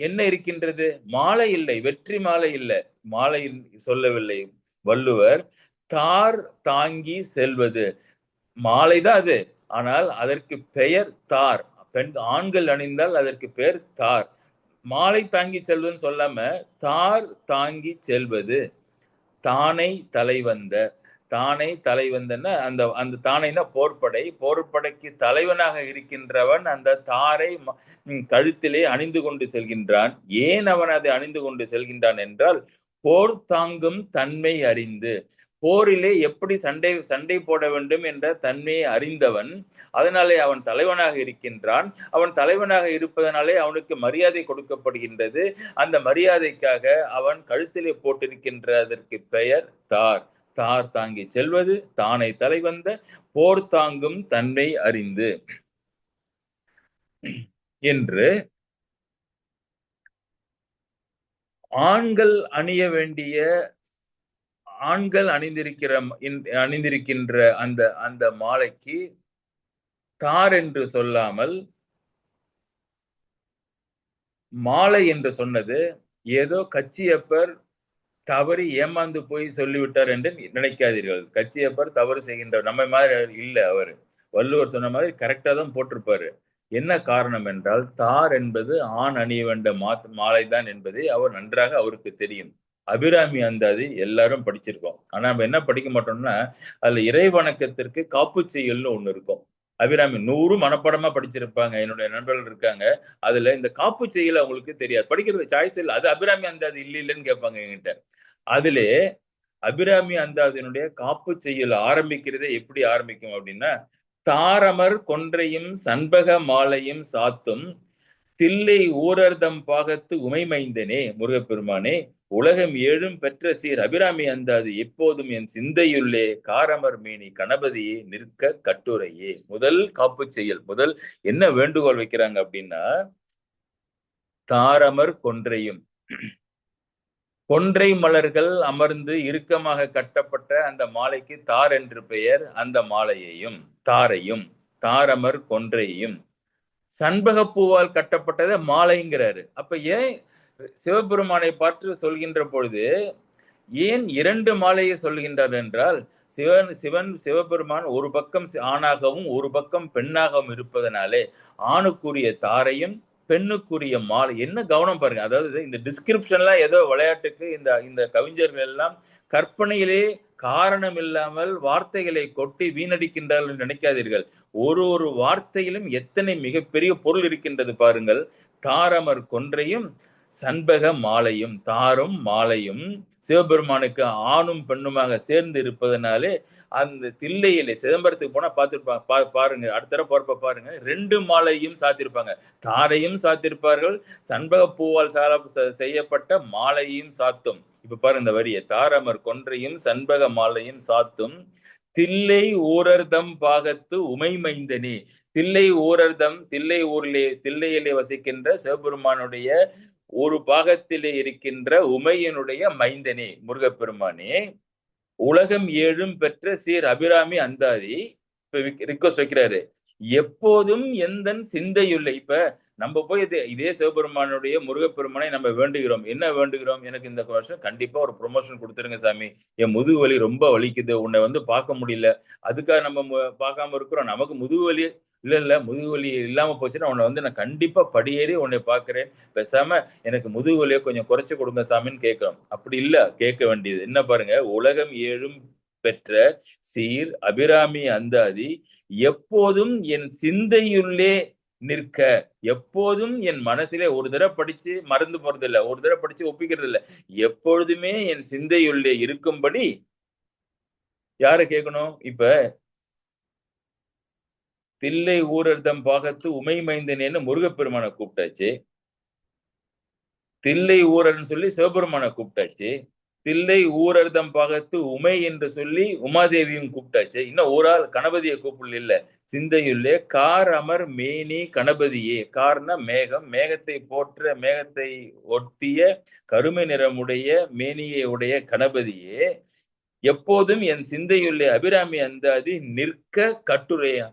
என்ன இருக்கின்றது? மாலை இல்லை, வெற்றி மாலை இல்லை. மாலை சொல்லவில்லை வள்ளுவர். தார் தாங்கி செல்வது மாலைதான் அது, ஆனால் அதற்கு பெயர் தார். ஆண்கள் அணிந்தால் அதற்கு பெயர் தார். மாலை தாங்கி செல்வதுன்னு சொல்லாம தார் தாங்கி செல்வது. தானை தலைவந்த. தானை தலைவந்தன்னா அந்த தானைனா போர்ப்படைக்கு தலைவனாக இருக்கின்றவன் அந்த தாரை கழுத்திலே அணிந்து கொண்டு செல்கின்றான். ஏன் அவன் அதை அணிந்து கொண்டு செல்கின்றான் என்றால், போர் தாங்கும் தன்மை அறிந்து. போரிலே எப்படி சண்டை போட வேண்டும் என்ற தன்மையை அறிந்தவன். அதனாலே அவன் தலைவனாக இருக்கின்றான். அவன் தலைவனாக இருப்பதனாலே அவனுக்கு மரியாதை கொடுக்கப்படுகின்றது. அந்த மரியாதைக்காக அவன் கழுத்திலே போட்டிருக்கின்றதற்கு பெயர் தார். தார் தாங்கி செல்வது, தானை தலைவந்த, போர் தாங்கும் தன்மை அறிந்து என்று ஆண்கள் அணிந்திருக்கின்ற அந்த மாலைக்கு தார் என்று சொல்லாமல் மாலை என்று சொன்னது ஏதோ கச்சியப்பர் தவறி ஏமாந்து போய் சொல்லிவிட்டார் என்று நினைக்காதீர்கள். கச்சியப்பர் தவறு செய்கின்றவர் நம்ம மாதிரி இல்ல அவரு. வள்ளுவர் சொன்ன மாதிரி கரெக்டா தான் போட்டிருப்பாரு. என்ன காரணம் என்றால் தார் என்பது ஆண் அணிய வேண்ட மாலை தான் என்பதை அவர் நன்றாக அவருக்கு தெரியும். அபிராமி அந்தாதி எல்லாரும் படிச்சிருக்கோம். ஆனா நம்ம என்ன படிக்க மாட்டோம்னா அதுல இறை வணக்கத்திற்கு காப்புச் செய்யுள்னு ஒண்ணு இருக்கும். அபிராமி 100 மனப்பாடமா படிச்சிருப்பாங்க. என்னுடைய நண்பர்கள் இருக்காங்க. அதுல இந்த காப்புச் செய்யுள் அவங்களுக்கு தெரியாது. படிக்கிறது சாய்ஸ் இல்ல. அது அபிராமி அந்தாதி இல்லன்னு கேட்பாங்க என்கிட்ட. அதிலே அபிராமி அந்தாதியினுடைய காப்புச் செய்யுள் ஆரம்பிக்கிறதே எப்படி ஆரம்பிக்கும் அப்படின்னா, தாரமர் கொன்றையும் சண்பக மாலையும் சாத்தும் தில்லை ஊரர்தம் பாகத்து உமைமைந்தனே முருகப்பெருமானே உலகம் ஏழும் பெற்ற சீர் அபிராமி அந்தாதி எப்போதும் என் சிந்தையுள்ளே காரமர் மேனி கணபதியே நிற்க கட்டுரையே. முதல் காப்புச் செய்யுள். முதல் என்ன வேண்டுகோள் வைக்கிறாங்க அப்படின்னா, தாரமர் கொன்றையும் கொன்றை மலர்கள் அமர்ந்து இறுக்கமாக கட்டப்பட்ட அந்த மாலைக்கு தார் என்று பெயர். அந்த மாலையையும் தாரையும் தாரமர் கொன்றையும் சண்பகப்பூவால் கட்டப்பட்டதை மாலைங்கிறாரு. அப்ப ஏன் சிவபெருமானை பார்த்து சொல்கின்ற பொழுது ஏன் 2 மாலையை சொல்கின்றார் என்றால், சிவபெருமான் ஒரு பக்கம் ஆணாகவும் ஒரு பக்கம் பெண்ணாகவும் இருப்பதனாலே ஆணுக்குரிய தாரையும் பெண்ணுக்குரிய மாலை. என்ன கவனம் பாருங்க. அதாவது இந்த டிஸ்கிரிப்ஷன்லாம் ஏதோ விளையாட்டுக்கு இந்த இந்த கவிஞர்கள் எல்லாம் கற்பனையிலே காரணம் இல்லாமல் வார்த்தைகளை கொட்டி வீணடிக்கின்றார்கள் நினைக்காதீர்கள். ஒரு வார்த்தையிலும் எத்தனை மிகப்பெரிய பொருள் இருக்கின்றது பாருங்கள். தாரமர் கொன்றையும் சண்பக மாலையும், தாரும் மாலையும் சிவபெருமானுக்கு ஆணும் பெண்ணுமாக சேர்ந்து இருப்பதனாலே அந்த தில்லையிலே சிதம்பரத்துக்கு போனா பார்த்துருப்பாங்க. பாருங்க, அடுத்த தடவை போறப்ப பாருங்க, 2 மாலையும் சாத்திருப்பாங்க. தாரையும் சாத்திருப்பார்கள், சண்பக பூவால் செய்யப்பட்ட மாலையும் சாத்தும். இப்ப பாருங்க இந்த வரியை, தாரமர் கொன்றையும் சண்பக மாலையும் சாத்தும் தில்லை ஊரர்தம் பாகத்து உமைமைந்தனே. தில்லை ஊரர்தம், தில்லையிலே வசிக்கின்ற சிவபெருமானுடைய ஒரு பாகத்திலே இருக்கின்ற உமையனுடைய மைந்தனே முருகப்பெருமானே உலகம் ஏழும் பெற்ற சீர் அபிராமி அந்தாதி ரிக்வஸ்ட் வைக்கிறாரு. எப்போதும் எந்தன் சிந்தையுள்ள. இப்ப நம்ம போய் இதே சிவபெருமானுடைய முருகப்பெருமானை நம்ம வேண்டுகிறோம். என்ன வேண்டுகிறோம்? எனக்கு இந்த வருஷம் கண்டிப்பா ஒரு ப்ரொமோஷன் கொடுத்துருங்க சாமி, என் முதுகு வலி ரொம்ப வலிக்குது, உன்னை பார்க்க முடியல, அதுக்காக நம்ம பார்க்காம இருக்கிறோம். நமக்கு முதுகு வலி இல்ல முதுகு வலி இல்லாம போச்சுன்னா உன்னை நான் கண்டிப்பா படியேறி உன்னை பார்க்கிறேன், பேசாம எனக்கு முதுகு வலியை கொஞ்சம் குறைச்சு கொடுங்க சாமின்னு கேட்கிறோம். அப்படி இல்ல கேட்க வேண்டியது என்ன பாருங்க, உலகம் ஏழும் பெற்ற சீர் அபிராமி அந்தாதி எப்போதும் என் சிந்தையுள்ளே நிற்க. எப்போதும் என் மனசிலே ஒரு தடவை படிச்சு மறந்து போறது இல்ல, ஒரு தடவை படிச்சு ஒப்பிக்கிறது இல்ல, எப்பொழுதுமே என் சிந்தையுள்ளே இருக்கும்படி யாரு கேட்கணும்? இப்ப தில்லை ஊரர்தம் பாகத்து உமை மைந்தனேன்னு முருகப்பெருமானை கூப்பிட்டாச்சு, தில்லை ஊரர்னு சொல்லி சிவபெருமானை கூப்பிட்டாச்சு, தில்லை ஊரர்தம் பாகத்து உமை என்று சொல்லி உமாதேவியும் கூப்பிட்டாச்சு. இன்னும் ஒரு ஆள் கணபதியை கூப்பிடல. சிந்தையுள்ளே கார் அமர் மேனி கணபதியே. கார்னா மேகம், மேகத்தை போற்ற மேகத்தை ஒட்டிய கருமை நிறமுடைய மேனியை உடைய கணபதியே எப்போதும் என் சிந்தையுள்ளே அபிராமி அந்தாதி நிற்க கட்டுரையா.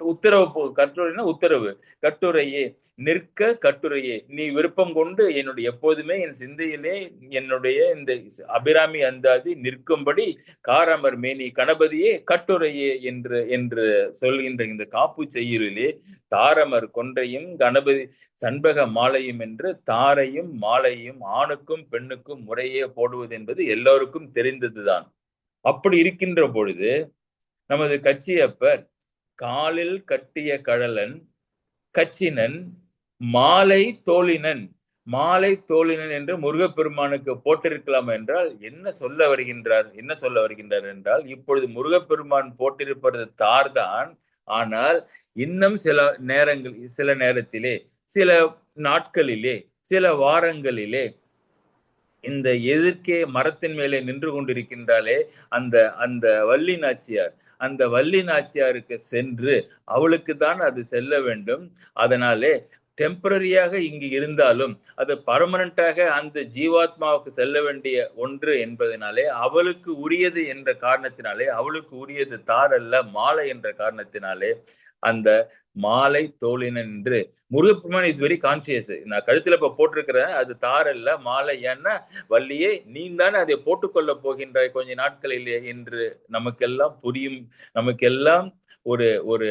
உத்தரவு, கட்டுரைனா உத்தரவு, கட்டுரையே நிற்க கட்டுரையே. நீ விருப்பம் கொண்டு என்னுடைய எப்போதுமே என் சிந்தையிலே என்னுடைய இந்த அபிராமி அந்தாதி நிற்கும்படி காரமர் மேனி கணபதியே கட்டுரையே என்று சொல்கின்ற இந்த காப்பு செய்யுளிலே தாரமர் கொன்றையும் கணபதி சண்பக மாலையும் என்று தாரையும் மாலையும் ஆணுக்கும் பெண்ணுக்கும் முறையே போடுவது என்பது எல்லோருக்கும் தெரிந்ததுதான். அப்படி இருக்கின்ற பொழுது நமது கச்சியப்பர் காலில் கட்டிய கழலன் கச்சினன் மாலை தோழினன், மாலை தோழினன் என்று முருகப்பெருமானுக்கு போட்டிருக்கலாம் என்றால் என்ன சொல்ல வருகின்றார் என்றால், இப்பொழுது முருகப்பெருமான் போட்டிருப்பது தார்தான். ஆனால் இன்னும் சில நேரத்திலே, சில நாட்களிலே, சில வாரங்களிலே இந்த எதிர்க்கே மரத்தின் மேலே நின்று கொண்டிருக்கின்றாலே அந்த அந்த வள்ளி நாச்சியார், அந்த வள்ளி நாச்சியாருக்கு சென்று அவளுக்கு தான் அது செல்ல வேண்டும். அதனாலே டெம்பரரியாக இங்கு இருந்தாலும் அது பர்மனண்டாக அந்த ஜீவாத்மாவுக்கு செல்ல வேண்டிய ஒன்று என்பதனாலே அவளுக்கு உரியது என்ற காரணத்தினாலே, அவளுக்கு உரியது தார் அல்ல மாலை என்ற காரணத்தினாலே அந்த மாலை தோழினன் என்று. முருகப்பெருமான் இஸ் வெரி கான்சியஸ். நான் கழுத்துல இப்ப போட்டிருக்கிறேன், அது தார் அல்ல, மாலை. ஏன்னா வள்ளியே நீ தானே அதை போட்டுக்கொள்ள போகின்றாய் கொஞ்ச நாட்களிலே என்று நமக்கெல்லாம் புரியும். நமக்கெல்லாம் ஒரு ஒரு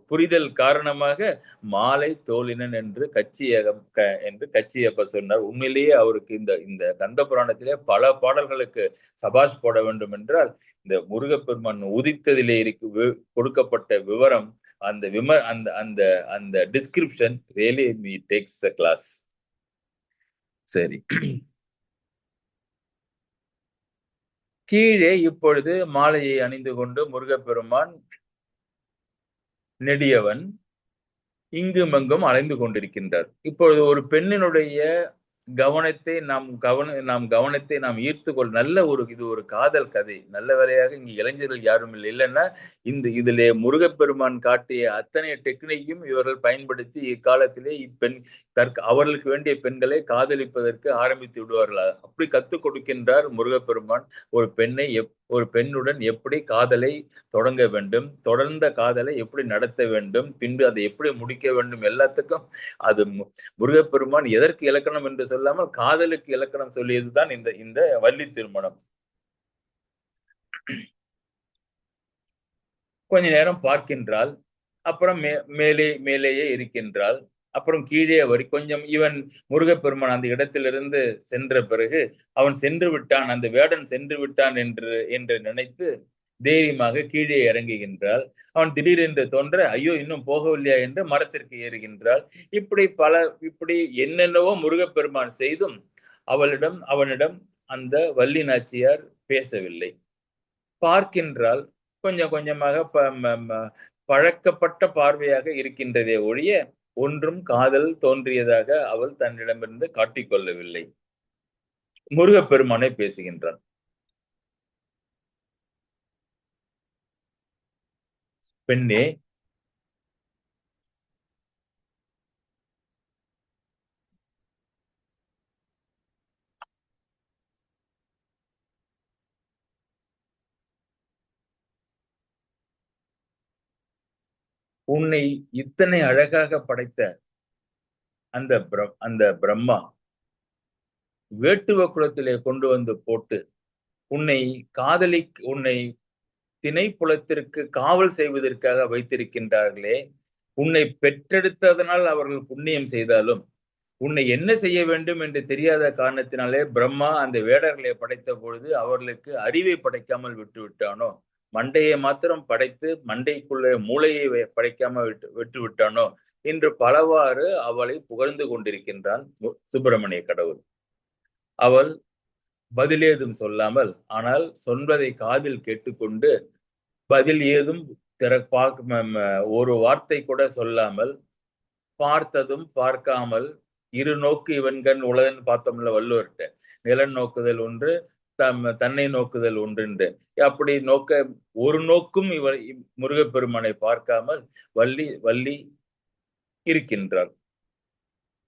புரிதல் காரணமாக மாலை தோழினன் என்று கச்சியப்ப சொன்னார். உண்மையிலேயே அவருக்கு இந்த இந்த கந்த புராணத்திலே பல பாடல்களுக்கு சபாஷ் போட வேண்டும் என்றால், இந்த முருகப்பெருமான் உதித்ததிலே கொடுக்கப்பட்ட விவரம், அந்த அந்த அந்த அந்த description really me takes the class. சரி, கீழே இப்பொழுது மாலையை அணிந்து கொண்டு முருகப்பெருமான் நெடியவன் இங்கும் அங்கும் அலைந்து கொண்டிருக்கின்றார். இப்பொழுது ஒரு பெண்ணினுடைய கவனத்தை நாம் ஈர்த்துக்கொள் நல்ல இது ஒரு காதல் கதை. நல்ல வேளையாக இங்கு இளைஞர்கள் யாரும் இல்லை. இல்லைன்னா இதிலே முருகப்பெருமான் காட்டிய அத்தனை டெக்னிக்கும் இவர்கள் பயன்படுத்தி இக்காலத்திலே அவர்களுக்கு வேண்டிய பெண்களை காதலிப்பதற்கு ஆரம்பித்து விடுவார்கள். அப்படி கத்துக் கொடுக்கின்றார் முருகப்பெருமான். ஒரு பெண்ணுடன் எப்படி காதலை தொடங்க வேண்டும், தொடர்ந்த காதலை எப்படி நடத்த வேண்டும், பின்பு அதை எப்படி முடிக்க வேண்டும், எல்லாத்துக்கும் அது முருகப்பெருமான் எதற்கு இலக்கணம் என்று சொல்லாமல் காதலுக்கு இலக்கணம் சொல்லியதுதான் இந்த வள்ளி திருமணம். கொஞ்ச நேரம் பார்க்கின்றாள், அப்புறம் மேலேயே இருக்கின்றாள், அப்புறம் கீழே கொஞ்சம் இவன் முருகப்பெருமான் அந்த இடத்திலிருந்து சென்ற பிறகு அவன் சென்று விட்டான், அந்த வேடன் சென்று விட்டான் என்று நினைத்து தைரியமாக கீழே இறங்குகின்றாள். அவன் திடீரென்று தோன்ற ஐயோ இன்னும் போகவில்லையா என்று மரத்திற்கு ஏறுகின்றாள். இப்படி என்னென்னவோ முருகப்பெருமான் செய்தும் அவனிடம் அந்த வள்ளி நாச்சியார் பேசவில்லை. பார்க்கின்றாள், கொஞ்சம் கொஞ்சமாக பழக்கப்பட்ட பார்வையாக இருக்கின்றதே ஒழிய ஒன்றும் காதல் தோன்றியதாக அவள் தன்னிடமிருந்து காட்டிக்கொள்ளவில்லை. முருகப்பெருமானை பேசுகின்றான். பெண்ணே, உன்னை இத்தனை அழகாக படைத்த அந்த பிரம்மா வேட்டுவ குலத்திலே கொண்டு வந்து போட்டு உன்னை திணைப்புலத்திற்கு காவல் செய்வதற்காக வைத்திருக்கின்றார்களே, உன்னை பெற்றெடுத்ததனால் அவர்கள் புண்ணியம் செய்தாலும் உன்னை என்ன செய்ய வேண்டும் என்று தெரியாத காரணத்தினாலே பிரம்மா அந்த வேடர்களை படைத்த பொழுது அவர்களுக்கு அறிவை படைக்காமல் விட்டு விட்டானோ, மண்டையை மாத்திரம் படைத்து மண்டைக்குள்ள மூளையை படைக்காமல் விட்டு விட்டானோ என்று பலவாறு அவளை புகழ்ந்து கொண்டிருக்கின்றான் சுப்பிரமணிய கடவுள். அவள் பதில் ஏதும் சொல்லாமல், ஆனால் சொல்வதை காதில் கேட்டுக்கொண்டு பதில் ஏதும் ஒரு வார்த்தை கூட சொல்லாமல், பார்த்ததும் பார்க்காமல் இரு நோக்கு இவன்கண் உலகன் பார்த்தோம்ல வள்ளுவர்கிட்ட, நிலன் நோக்குதல் ஒன்று தன்னை நோக்குதல் ஒன்று. அப்படி ஒரு நோக்கும் முருகப்பெருமானை பார்க்காமல் வள்ளி இருக்கின்றாள்.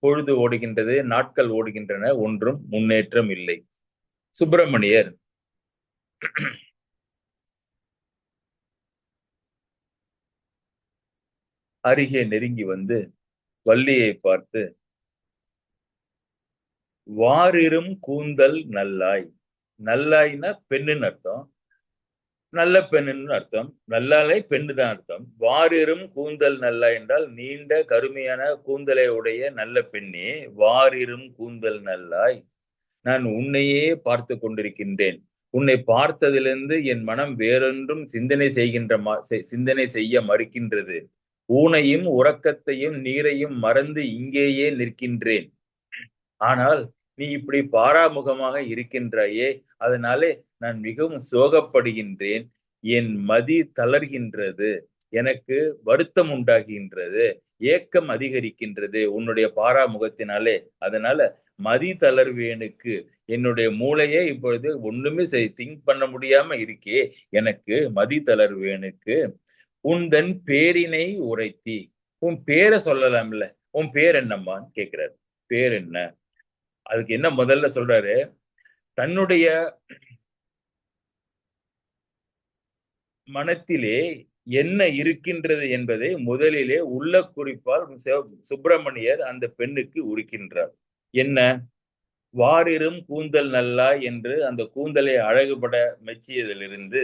பொழுது ஓடுகின்றது, நாட்கள் ஓடுகின்றன, ஒன்றும் முன்னேற்றம் இல்லை. சுப்பிரமணியர் அருகே நெருங்கி வந்து வள்ளியை பார்த்து, வாரிரும் கூந்தல் நல்லாய். நல்லாய்னா பெண்ணுன்னு அர்த்தம், நல்ல பெண்ணுன்னு அர்த்தம், நல்லாலை பெண்ணு தான் அர்த்தம். வாரிரும் கூந்தல் நல்லாய் என்றால் நீண்ட கருமையான கூந்தலை உடைய நல்ல பெண்ணே, வாரிரும் கூந்தல் நல்லாய், நான் உன்னையே பார்த்து கொண்டிருக்கின்றேன். உன்னை பார்த்ததிலிருந்து என் மனம் வேறொன்றும் சிந்தனை செய்ய மறுக்கின்றது. ஊனையும் உறக்கத்தையும் நீரையும் மறந்து இங்கேயே நிற்கின்றேன். ஆனால் நீ இப்படி பாராமுகமாக இருக்கின்றாயே, அதனாலே நான் மிகவும் சோகப்படுகின்றேன். என் மதி தளர்கின்றது, எனக்கு வருத்தம் உண்டாகின்றது, ஏக்கம் அதிகரிக்கின்றது உன்னுடைய பாராமுகத்தினாலே. அதனால மதி தளர்வேனுக்கு என்னுடைய மூளையே இப்பொழுது ஒண்ணுமே திங்க் பண்ண முடியாம இருக்கே, எனக்கு மதி தளர்வேனுக்கு உந்தன் பேரினை உரைத்தி. உன் பேரை சொல்லலாம்ல, உன் பேர் என்னம்மான்னு கேட்கிறாரு. பேர் என்ன? அதுக்கு என்ன முதல்ல சொல்றாரு, தன்னுடைய மனத்திலே என்ன இருக்கின்றது என்பதை முதலிலே உள்ள குறிப்பால் சுப்பிரமணியர் அந்த பெண்ணுக்கு உரிக்கின்றார். என்ன? வாரிரும் கூந்தல் நல்லாய் என்று அந்த கூந்தலை அழகுபட மெச்சியதிலிருந்து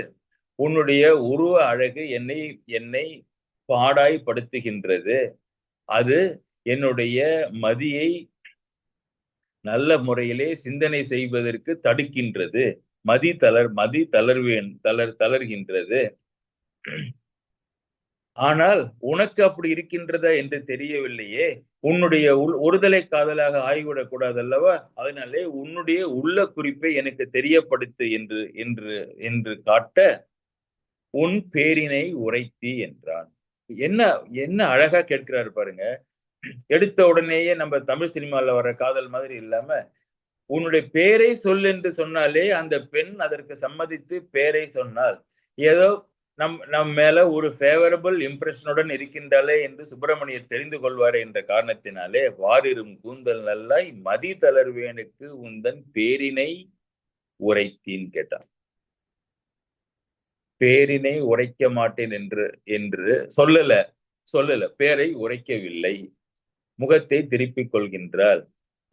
உன்னுடைய உருவ அழகு என்னை என்னை பாடாய்படுத்துகின்றது. அது என்னுடைய மதியை நல்ல முறையிலே சிந்தனை செய்வதற்கு தடுக்கின்றது. மதி தளர்கின்றது. ஆனால் உனக்கு அப்படி இருக்கின்றதா என்று தெரியவில்லையே. உன்னுடைய ஒருதலை காதலாக ஆகிவிடக் கூடாது அல்லவா? அதனாலே உன்னுடைய உள்ள குறிப்பை எனக்கு தெரியப்படுத்து என்று என்று என்று காட்ட உன் பேரினை உரைத்தி என்றான். என்ன என்ன அழகா கேட்கிறாரு பாருங்க. எடுத்த உடனேயே நம்ம தமிழ் சினிமால வர காதல் மாதிரி இல்லாம, உன்னுடைய பேரை சொல் என்று சொன்னாலே அந்த பெண் அதற்கு சம்மதித்து பேரை சொன்னால் ஏதோ நம் மேல ஒரு ஃபேவரபிள் இம்ப்ரெஷனுடன் இருக்கின்றாளே என்று சுப்பிரமணியர் தெரிந்து கொள்வாரே என்ற காரணத்தினாலே வாரிரும் கூந்தல் நல்லாய் மதி தளர்வேனுக்கு உந்தன் பேரினை உரைத்தீன் கேட்டான். பேரினை உரைக்க மாட்டேன் என்று என்று சொல்லல பேரை உரைக்கவில்லை. முகத்தை திருப்பிக் கொள்கின்றாள்.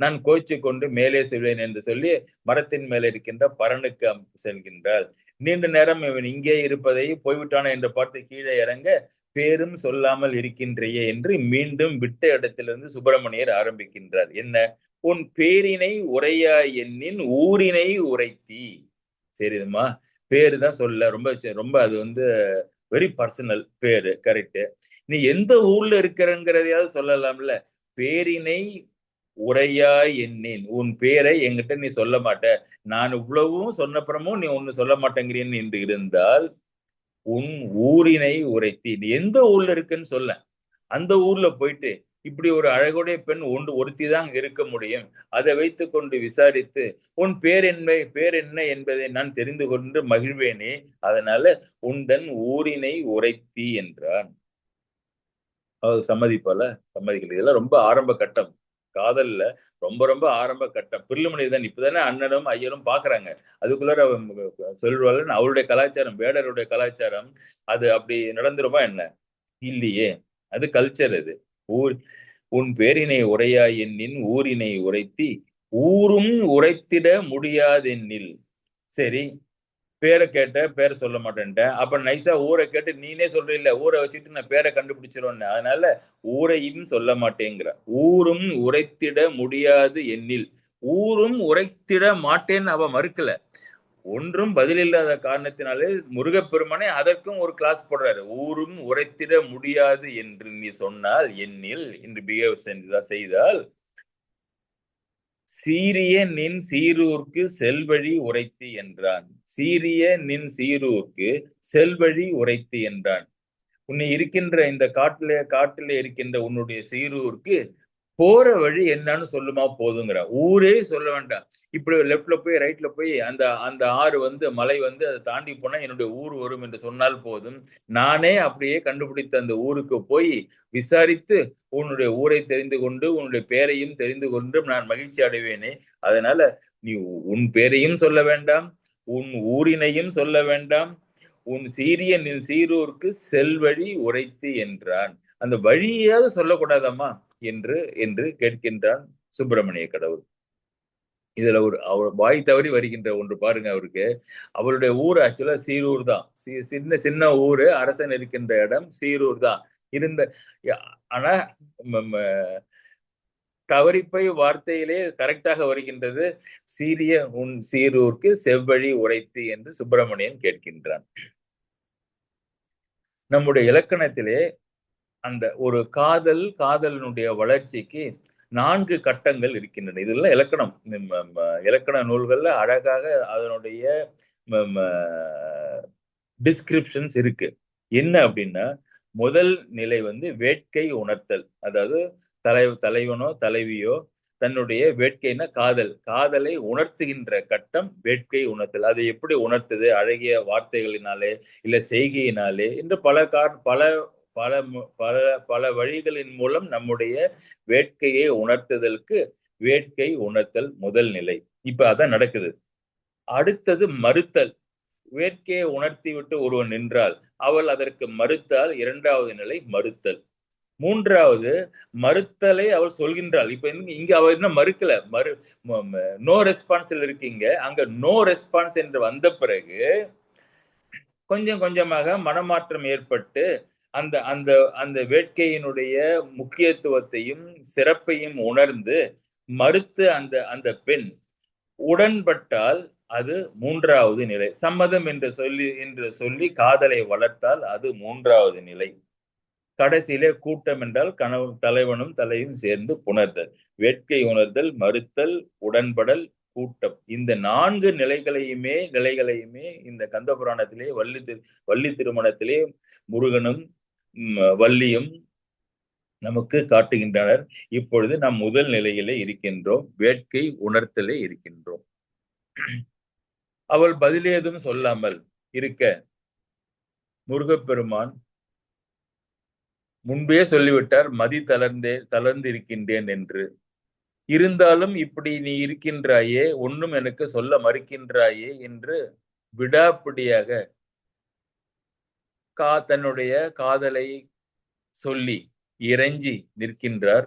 நான் கோச்சு கொண்டு மேலே செல்வேன் என்று சொல்லி மரத்தின் மேலே இருக்கின்ற பரனுக்கு செல்கின்றாள். நீண்ட நேரம் இவன் இங்கே இருப்பதை போய்விட்டான என்று பார்த்து கீழே இறங்க பேரும் சொல்லாமல் இருக்கின்றையே என்று மீண்டும் விட்ட இடத்திலிருந்து சுப்பிரமணியர் ஆரம்பிக்கின்றார். என்ன? உன் பேரினை உரையா எண்ணின் ஊரினை உரைத்தி. சரிதுமா, பேரு தான் சொல்ல ரொம்ப ரொம்ப அது வெரி பர்சனல் பேரு. கரெக்ட். நீ எந்த ஊர்ல இருக்கிறங்கிறதையாவது சொல்லலாம்ல. பேரினை உரையா எண்ணின், உன் பேரை என்கிட்ட நீ சொல்ல மாட்ட, நான் இவ்வளவும் சொன்னப்புறமும் நீ ஒண்ணு சொல்ல மாட்டேங்கிறேன்னு என்று இருந்தால் உன் ஊரினை உரைத்தி. நீ எந்த ஊர்ல இருக்குன்னு சொல்ல. அந்த ஊர்ல போயிட்டு இப்படி ஒரு அழகுடைய பெண் ஒருத்தி தான் இருக்க முடியும், அதை வைத்துக் கொண்டு விசாரித்து உன் பேர் என்ன என்பதை நான் தெரிந்து கொண்டு மகிழ்வேனே, அதனால உந்தன் ஊரினை உரைத்தி என்றான். சம்மதிப்பால? சம்மதிக்கல. இதெல்லாம் ரொம்ப ஆரம்ப கட்டம் காதல்ல, ரொம்ப ரொம்ப ஆரம்ப கட்டம். பிரிலிமினரி தான். இப்பதானே அண்ணனும் ஐயரும் பாக்குறாங்க. அதுக்குள்ளார சொல்வாள் அவருடைய கலாச்சாரம், வேடருடைய கலாச்சாரம் அது அப்படி நடந்துருமா என்ன? இல்லையே. அது கல்ச்சர். அது உன் பேரினை உரையா எண்ணின் ஊரினை உரைத்தி ஊரும் உரைத்திட முடியாதென்னில். சரி, பேரை கேட்ட, பேரை சொல்ல மாட்டேன்ட்ட. அப்ப நைஸா ஊரை கேட்டு நீனே சொல்ற, ஊரை வச்சுட்டு நான் பேரை கண்டுபிடிச்சிருவேன், அதனால ஊரையும் சொல்ல மாட்டேங்கிற. ஊரும் உரைத்திட முடியாது எண்ணில். ஊரும் உரைத்திட மாட்டேன்னு அவ மறுக்கல. ஒன்றும் பதில் இல்லாத காரணத்தினாலே முருகப்பெருமானே அதற்கும் ஒரு கிளாஸ் போடுறாரு. ஊரும் உரைத்திட முடியாது என்று நீ சொன்னால் எண்ணில் என்று பிஹேவ் செய்தால் சீரிய நின் சீரூர்க்கு செல்வழி உரைத்தி என்றான். சீரிய நின் சீரூர்க்கு செல்வழி உரைத்தி என்றான். உன்னை இருக்கின்ற இந்த காட்டிலே இருக்கின்ற உன்னுடைய சீரூருக்கு போற வழி என்னன்னு சொல்லுமா போதுங்கிற. ஊரே சொல்ல வேண்டாம். இப்படி லெப்ட்ல போய் ரைட்ல போய் அந்த அந்த ஆறு மலை அதை தாண்டி போனா என்னுடைய ஊர் வரும் என்று சொன்னால் போதும். நானே அப்படியே கண்டுபிடித்த அந்த ஊருக்கு போய் விசாரித்து உன்னுடைய ஊரை தெரிந்து கொண்டு உன்னுடைய பேரையும் தெரிந்து கொண்டு நான் மகிழ்ச்சி அடைவேனே. அதனால நீ உன் பேரையும் சொல்ல வேண்டாம், உன் ஊரினையும் சொல்ல வேண்டாம், உன் நின் சீரூருக்கு செல்வழி உரைத்து என்றான். அந்த வழியாவது சொல்லக்கூடாதம்மா என்று என்று கேட்கின்றான் சுப்பிரமணிய கடவுள். இதுல அவர் வாய் தவறி வருகின்ற ஒன்று பாருங்க. அவருக்கு அவருடைய ஊர் ஆக்சுவலா சீரூர் தான். சின்ன சின்ன ஊரு, அரசன் இருக்கின்ற இடம் சீரூர் தான் இருந்த. ஆனா தவறிப்பை வார்த்தையிலே கரெக்டாக வருகின்றது. சீரிய உன் சீரூருக்கு செவ்வழி உரைத்து என்று சுப்பிரமணியன் கேட்கின்றான். நம்முடைய இலக்கணத்திலே அந்த ஒரு காதலினுடைய வளர்ச்சிக்கு 4 கட்டங்கள் இருக்கின்றன. இதெல்லாம் இலக்கண நூல்கள்ல அழகாக அதனுடைய டிஸ்கிரிப்ஷன்ஸ் இருக்கு. என்ன அப்படின்னா, முதல் நிலை வேட்கை உணர்த்தல். அதாவது தலைவனோ தலைவியோ தன்னுடைய வேட்கைன்னா காதலை உணர்த்துகின்ற கட்டம் வேட்கை உணர்த்தல். அதை எப்படி உணர்த்துது? அழகிய வார்த்தைகளினாலே, இல்ல செய்கையினாலே என்று பல பல பல பல வழிகளின் மூலம் நம்முடைய வேட்கையை உணர்த்துதலுக்கு வேட்கை உணர்த்தல் முதல் நிலை. இப்ப அதான் நடக்குது. அடுத்தது மறுத்தல். வேட்கையை உணர்த்தி விட்டு ஒருவன் நின்றால் அவள் அதற்கு மறுத்தால் இரண்டாவது நிலை மறுத்தல். மூன்றாவது மறுத்தலை அவள் சொல்கின்றாள். இப்ப இங்க அவள் இன்னும் மறுக்கல, நோ ரெஸ்பான்ஸ்ல இருக்கீங்க. அங்க நோ ரெஸ்பான்ஸ் என்று வந்த பிறகு கொஞ்சம் கொஞ்சமாக மனமாற்றம் ஏற்பட்டு அந்த அந்த அந்த வேட்கையினுடைய முக்கியத்துவத்தையும் சிறப்பையும் உணர்ந்து மறுத்து அந்த அந்த பெண் உடன்பட்டால் அது மூன்றாவது நிலை. சம்மதம் என்று சொல்லி காதலை வளர்த்தால் அது மூன்றாவது நிலை. கடைசியிலே கூட்டம் என்றால் தலைவனும் தலையும் சேர்ந்து புணர்தல். வேட்கை உணர்தல், மறுத்தல், உடன்படல், கூட்டம். இந்த 4 நிலைகளையுமே இந்த கந்த புராணத்திலே வள்ளி திருமணத்திலே முருகனும் வள்ளியும் நமக்கு காட்டுகின்றனர். இப்பொழுது நாம் முதல் நிலையிலே இருக்கின்றோம். வேட்கை உணர்த்தலே இருக்கின்றோம். அவள் பதிலேதும் சொல்லாமல் இருக்க முருகப்பெருமான் முன்பே சொல்லிவிட்டார், மதி தளர்ந்து இருக்கின்றேன் என்று. இருந்தாலும் இப்படி நீ இருக்கின்றாயே, ஒன்னும் எனக்கு சொல்ல மறுக்கின்றாயே என்று விடாப்பிடியாக தன்னுடைய காதலை சொல்லி இறைஞ்சி நிற்கின்றார்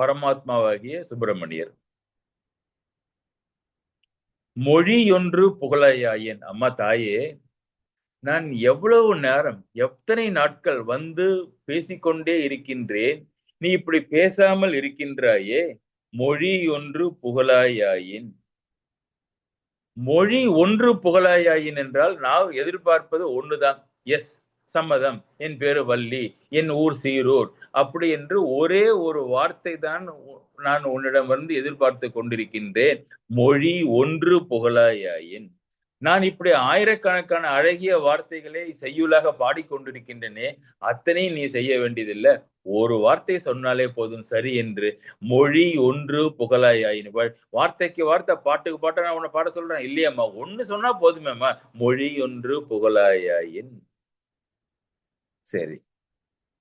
பரமாத்மாவாகிய சுப்பிரமணியர். மொழியொன்று புகழாயேன். அம்மா தாயே, நான் எவ்வளவு நேரம், எத்தனை நாட்கள் வந்து பேசிக்கொண்டே இருக்கின்றேன், நீ இப்படி பேசாமல் இருக்கின்றாயே. மொழி ஒன்று புகழாயின். மொழி ஒன்று புகழாயின் என்றால் நான் எதிர்பார்ப்பது ஒண்ணுதான். எஸ், சம்மதம், என் பேரு வள்ளி, என் ஊர் சீரூர், அப்படி என்று ஒரே ஒரு வார்த்தை தான் நான் உன்னிடம் வந்து எதிர்பார்த்து கொண்டிருக்கின்றேன். மொழி ஒன்று புகழாயின். நான் இப்படி ஆயிரக்கணக்கான அழகிய வார்த்தைகளை செய்யுளாக பாடிக்கொண்டிருக்கின்றனே, அத்தனையும் நீ செய்ய வேண்டியதில்லை, ஒரு வார்த்தை சொன்னாலே போதும் சரி என்று. மொழி ஒன்று புகழாயின். வார்த்தைக்கு வார்த்தை, பாட்டுக்கு பாட்டை நான் உன்னை பாட சொல்றேன் இல்லையாம்மா, ஒண்ணு சொன்னா போதுமேம்மா. மொழி ஒன்று புகழாயின். சரி,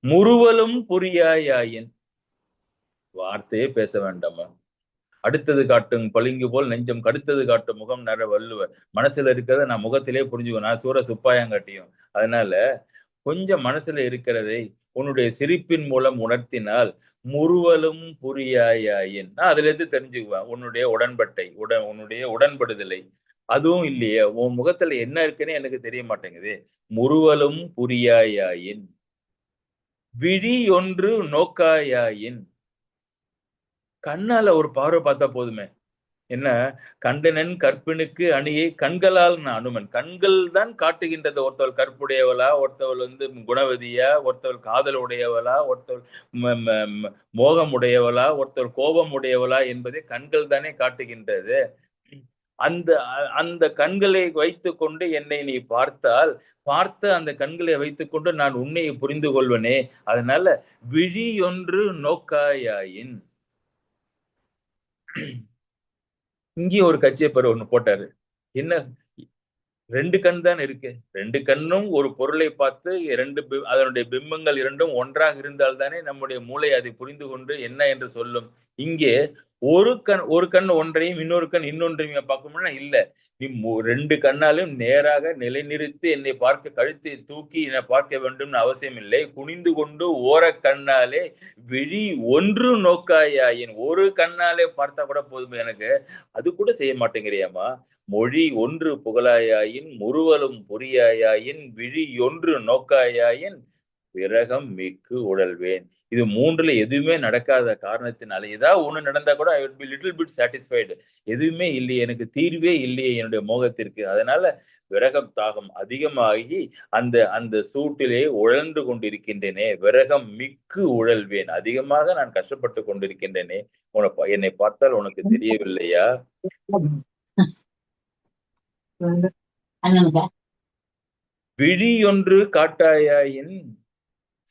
முறுவலும் புரியாயின். வார்த்தையே பேச வேண்டாமா. அடுத்தது காட்டும் பளிங்கு போல் நெஞ்சம் கடுத்தது காட்டும் முகம் நர வள்ளுவர். மனசுல இருக்கிறத நான் முகத்திலே புரிஞ்சுக்குவேன். நான் சூர சுப்பாயங்காட்டியும். அதனால கொஞ்சம் மனசுல இருக்கிறதை உன்னுடைய சிரிப்பின் மூலம் உணர்த்தினால் முறுவலும் புரியாயின். நான் அதுல இருந்து தெரிஞ்சுக்குவேன் உன்னுடைய உன்னுடைய உடன்படுதலை. அதுவும் இல்லையே, உன் முகத்துல என்ன இருக்குன்னு எனக்கு தெரிய மாட்டேங்குது. முறுவலும் புரியாயின். விழி ஒன்று நோக்காயின். கண்ணால ஒரு பார்வை பார்த்தா போதுமே. என்ன, கண்டனன் கற்பினுக்கு அணியை கண்களால் அனுமன். கண்கள் தான் காட்டுகின்றது ஒருத்தவள் கற்புடையவளா, ஒருத்தவள் குணவதியா, ஒருத்தவள் காதல் உடையவளா, ஒருத்தவள் மோகம் உடையவளா, ஒருத்தவள் கோபம் உடையவளா என்பதை கண்கள் தானே காட்டுகின்றது. அந்த அந்த கண்களை வைத்துக்கொண்டு என்னை நீ பார்த்த அந்த கண்களை வைத்துக்கொண்டு நான் உன்னை புரிந்து கொள்வனே. அதனால விழி ஒன்று நோக்காயின். இங்கேயும் ஒரு கட்சியப்பர் ஒண்ணு போட்டாரு. என்ன, 2 கண் தான் இருக்கு. 2 கண்ணும் ஒரு பொருளை பார்த்து அதனுடைய பிம்பங்கள் இரண்டும் ஒன்றாக இருந்தால்தானே நம்முடைய மூளை அதை புரிந்து கொண்டு என்ன என்று சொல்லும். இங்கே ஒரு கண் ஒன்றையும் இன்னொரு கண் இன்னொன்றையும் பார்க்கணும்னா இல்ல, நீ 2 கண்ணாலும் நேராக நிலைநிறுத்தி என்னை பார்க்க, கழுத்தை தூக்கி என்னை பார்க்க வேண்டும் அவசியம் இல்லை. குனிந்து கொண்டு ஓர கண்ணாலே விழி ஒன்று நோக்காயின். ஒரு கண்ணாலே பார்த்தா கூட போதும் எனக்கு. அது கூட செய்ய மாட்டேங்கிறியாமா. மொழி ஒன்று புகழாயின், முறுவலும் புரியாயின், விழி ஒன்று நோக்காயின், விரகம் மிக்கு உழல்வேன். இது 3ல எதுவுமே நடக்காத காரணத்தினால, ஏதாவது ஒண்ணு நடந்தா கூட I will be little bit satisfied. எதுவுமே இல்லையே, எனக்கு தீர்வே இல்லையே என்னுடைய மோகத்திற்கு. அதனால விரகம் தாகம் அதிகமாகி அந்த அந்த சூட்டிலே உழன்று கொண்டிருக்கின்றேனே. விரகம் மிக்கு உழல்வேன். அதிகமாக நான் கஷ்டப்பட்டு கொண்டிருக்கின்றேனே. என்னை பார்த்தால் உனக்கு தெரியவில்லையா? விழியொன்று காட்டாயின்,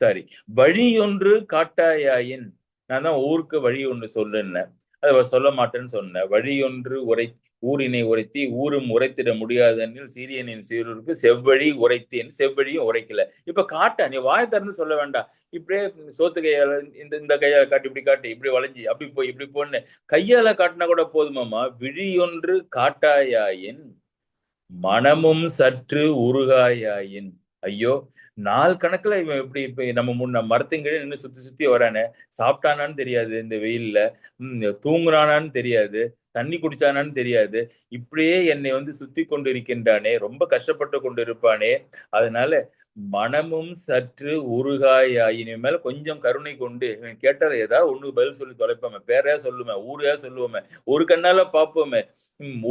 சாரி, வழியொன்று காட்டாயின். நான் தான் ஊருக்கு வழி ஒன்று சொல்லுன்னேன், அதை சொல்ல மாட்டேன்னு சொன்னேன். வழியொன்று ஊரினை உரைத்தி ஊரும் உரைத்திட முடியாதெனில் சீரியனின் சீரூருக்கு செவ்வழி உரைத்தேன். செவ்வழியும் உரைக்கல. இப்ப காட்ட, நீ வாய் திறந்து சொல்ல வேண்டாம். இப்படியே சோத்து கையால இந்த கையால காட்டி, இப்படி காட்டி, இப்படி வளைஞ்சி, அப்படி போய் இப்படி போன்னு கையால காட்டினா கூட போதுமாமா. விழியொன்று காட்டாயின். மனமும் சற்று உருகாயாயின். ஐயோ, நாள் கணக்குல இவன் எப்படி இப்ப நம்ம மரத்துங்கீழ நின்று சுத்தி சுத்தி வரானே, சாப்பிட்டானான்னு தெரியாது இந்த வெயில்ல, தூங்குறானான்னு தெரியாது, தண்ணி குடிச்சானான்னு தெரியாது, இப்படியே என்னை வந்து சுத்தி கொண்டு இருக்கின்றானே, ரொம்ப கஷ்டப்பட்டு கொண்டு இருப்பானே, அதனால மனமும் சற்று உருகாயாயின். இவன் மேல கொஞ்சம் கருணை கொண்டு, இவன் கேட்டால் ஏதாவது ஒண்ணு பதில் சொல்லி தொலைப்போமே, பேரையா சொல்லுமே, ஊரையா சொல்லுவோமே, ஒரு கண்ணால பார்ப்போமே,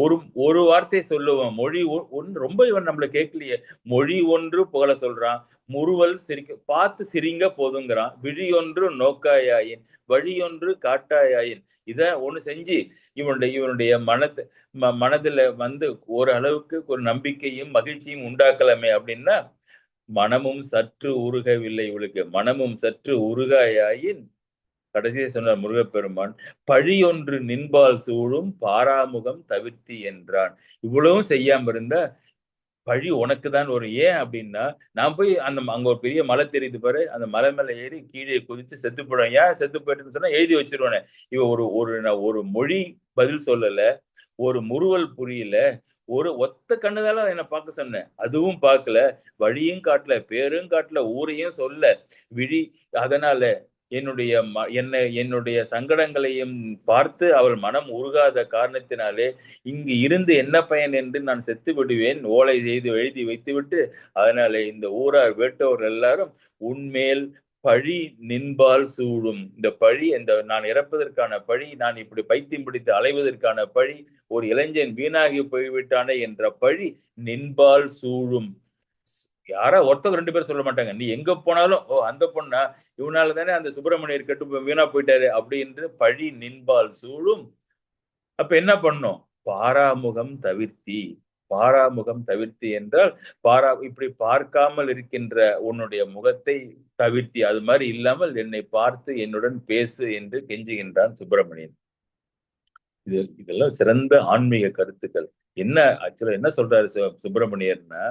ஒரு ஒரு வார்த்தை சொல்லுவோம், மொழி ஒன்று ரொம்ப இவன் நம்மள கேட்கலையே, மொழி ஒன்று புகழ சொல்றான், முறுவல் சிரிக்க பார்த்து சிரிங்க போதுங்கிறான், விழி ஒன்று நோக்காயாயின், வழி ஒன்று காட்டாயாயின். இத ஒண்ணு செஞ்சு இவனுடைய மனதுல வந்து ஓரளவுக்கு ஒரு நம்பிக்கையும் மகிழ்ச்சியும் உண்டாக்கலாமே அப்படின்னா, மனமும் சற்று உருகவில்லை இவளுக்கு. மனமும் சற்று உருகாயாயின், கடைசியா சொன்னார் முருகப்பெருமான், பழியொன்று நின்பால் சூழும் பாராமுகம் தவிர்த்தி என்றான். இவ்வளவும் செய்யாம இருந்தா பழி உனக்கு தான் வரும். ஏன் அப்படின்னா, நான் போய் அங்க ஒரு பெரிய மலை தெரியுது பாரு, அந்த மலை மேல ஏறி கீழே குதிச்சு செத்து போயிடுவேன். ஏன் செத்து போயிட்டேன்னு சொன்னா எழுதி வச்சிருவானே. இவ ஒரு ஒரு ஒரு மொழி பதில் சொல்லல, ஒரு முறுவல் புரியல, ஒரு ஒத்த கண்ணுதால என்ன பார்க்க சொன்னேன், அதுவும் பார்க்கல, வழியும் காட்டல, பேரும் காட்டல, ஊரையும் சொல்ல, விழி அதனால என்னுடைய சங்கடங்களையும் பார்த்து அவள் மனம் உருகாத காரணத்தினாலே, இங்கு இருந்து என்ன பயன் என்று நான் செத்து விடுவேன், ஓலை செய்து எழுதி வைத்துவிட்டு, அதனாலே இந்த ஊரார் வேட்டோர் எல்லாரும் உன்மேல் பழி நின்பால் சூழும். இந்த பழி, இந்த நான் இறப்பதற்கான பழி, நான் இப்படி பைத்தியம் பிடித்து அலைவதற்கான பழி, ஒரு இளைஞன் வீணாகி போய்விட்டானே என்ற பழி நின்பால் சூழும். யாரா ஒருத்தவங்க 2 பேர் சொல்ல மாட்டாங்க. நீ எங்க போனாலும், ஓ அந்த பொண்ணா, இவனால தானே அந்த சுப்பிரமணியர் கெட்டு வீணா போயிட்டாரு அப்படின்னு பழி நின்பால் சூழும். அப்ப என்ன பண்ணும்? பாராமுகம் தவிர்த்தி. பாராமுகம் தவிர்த்தி என்றால், இப்படி பார்க்காமல் இருக்கின்ற உன்னுடைய முகத்தை தவிர்த்தி, அது மாதிரி இல்லாமல் என்னை பார்த்து என்னுடன் பேசு என்று கெஞ்சுகின்றான் சுப்பிரமணியன். இதெல்லாம் சிறந்த ஆன்மீக கருத்துக்கள். என்ன ஆக்சுவலா என்ன சொல்றாரு சுப்பிரமணியர்னா,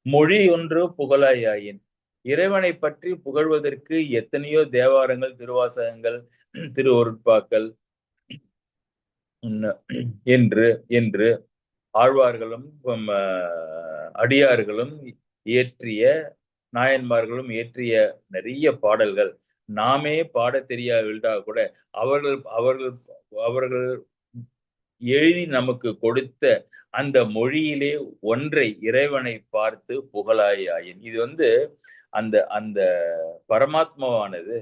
மொழி ஒன்று புகழாயாயின். இறைவனை பற்றி புகழ்வதற்கு எத்தனையோ தேவாரங்கள், திருவாசகங்கள், திருவருட்பாக்கள் என்று என்று ஆழ்வார்களும் அடியார்களும் இயற்றிய, நாயன்மார்களும் இயற்றிய நிறைய பாடல்கள் நாமே பாட தெரியாவிட்டால் கூட அவர்கள் அவர்கள் அவர்கள் எழுதி நமக்கு கொடுத்த அந்த மொழியிலே ஒன்றை இறைவனை பார்த்து புகழாயின். இது வந்து அந்த அந்த பரமாத்மாவானது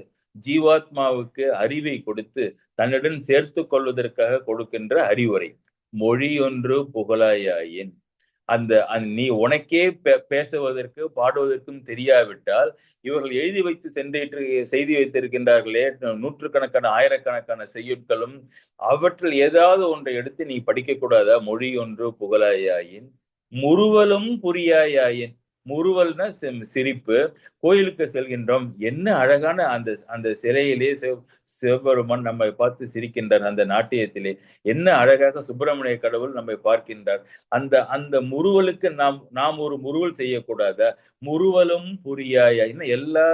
ஜீவாத்மாவுக்கு அறிவை கொடுத்து தன்னுடன் சேர்த்து கொள்வதற்காக கொடுக்கின்ற அறிவுரை. மொழி ஒன்று புகழாயின். நீ உனக்கே பேசுவதற்கு பாடுவதற்கும் தெரியாவிட்டால், இவர்கள் எழுதி வைத்து செய்தி வைத்திருக்கின்றார்களே நூற்றுக்கணக்கான ஆயிரக்கணக்கான செய்யுட்களும், அவற்றில் ஏதாவது ஒன்றை எடுத்து நீ படிக்க கூடாதா? மொழி ஒன்று புகழாயின், முறுவலும் புரியாயாயின். முறுவல்னா சிரிப்பு. கோயிலுக்கு செல்கின்றோம், என்ன அழகான அந்த அந்த சிலையிலே சிவபெருமான் நம்மை பார்த்து சிரிக்கின்றார். அந்த நாட்டியத்திலே என்ன அழகாக சுப்பிரமணிய கடவுள் நம்மை பார்க்கின்றார். அந்த அந்த முறுவலுக்கு நாம் ஒரு முறுவல் செய்யக்கூடாதா? முறுவலும் புரியாயா. இன்னும் எல்லா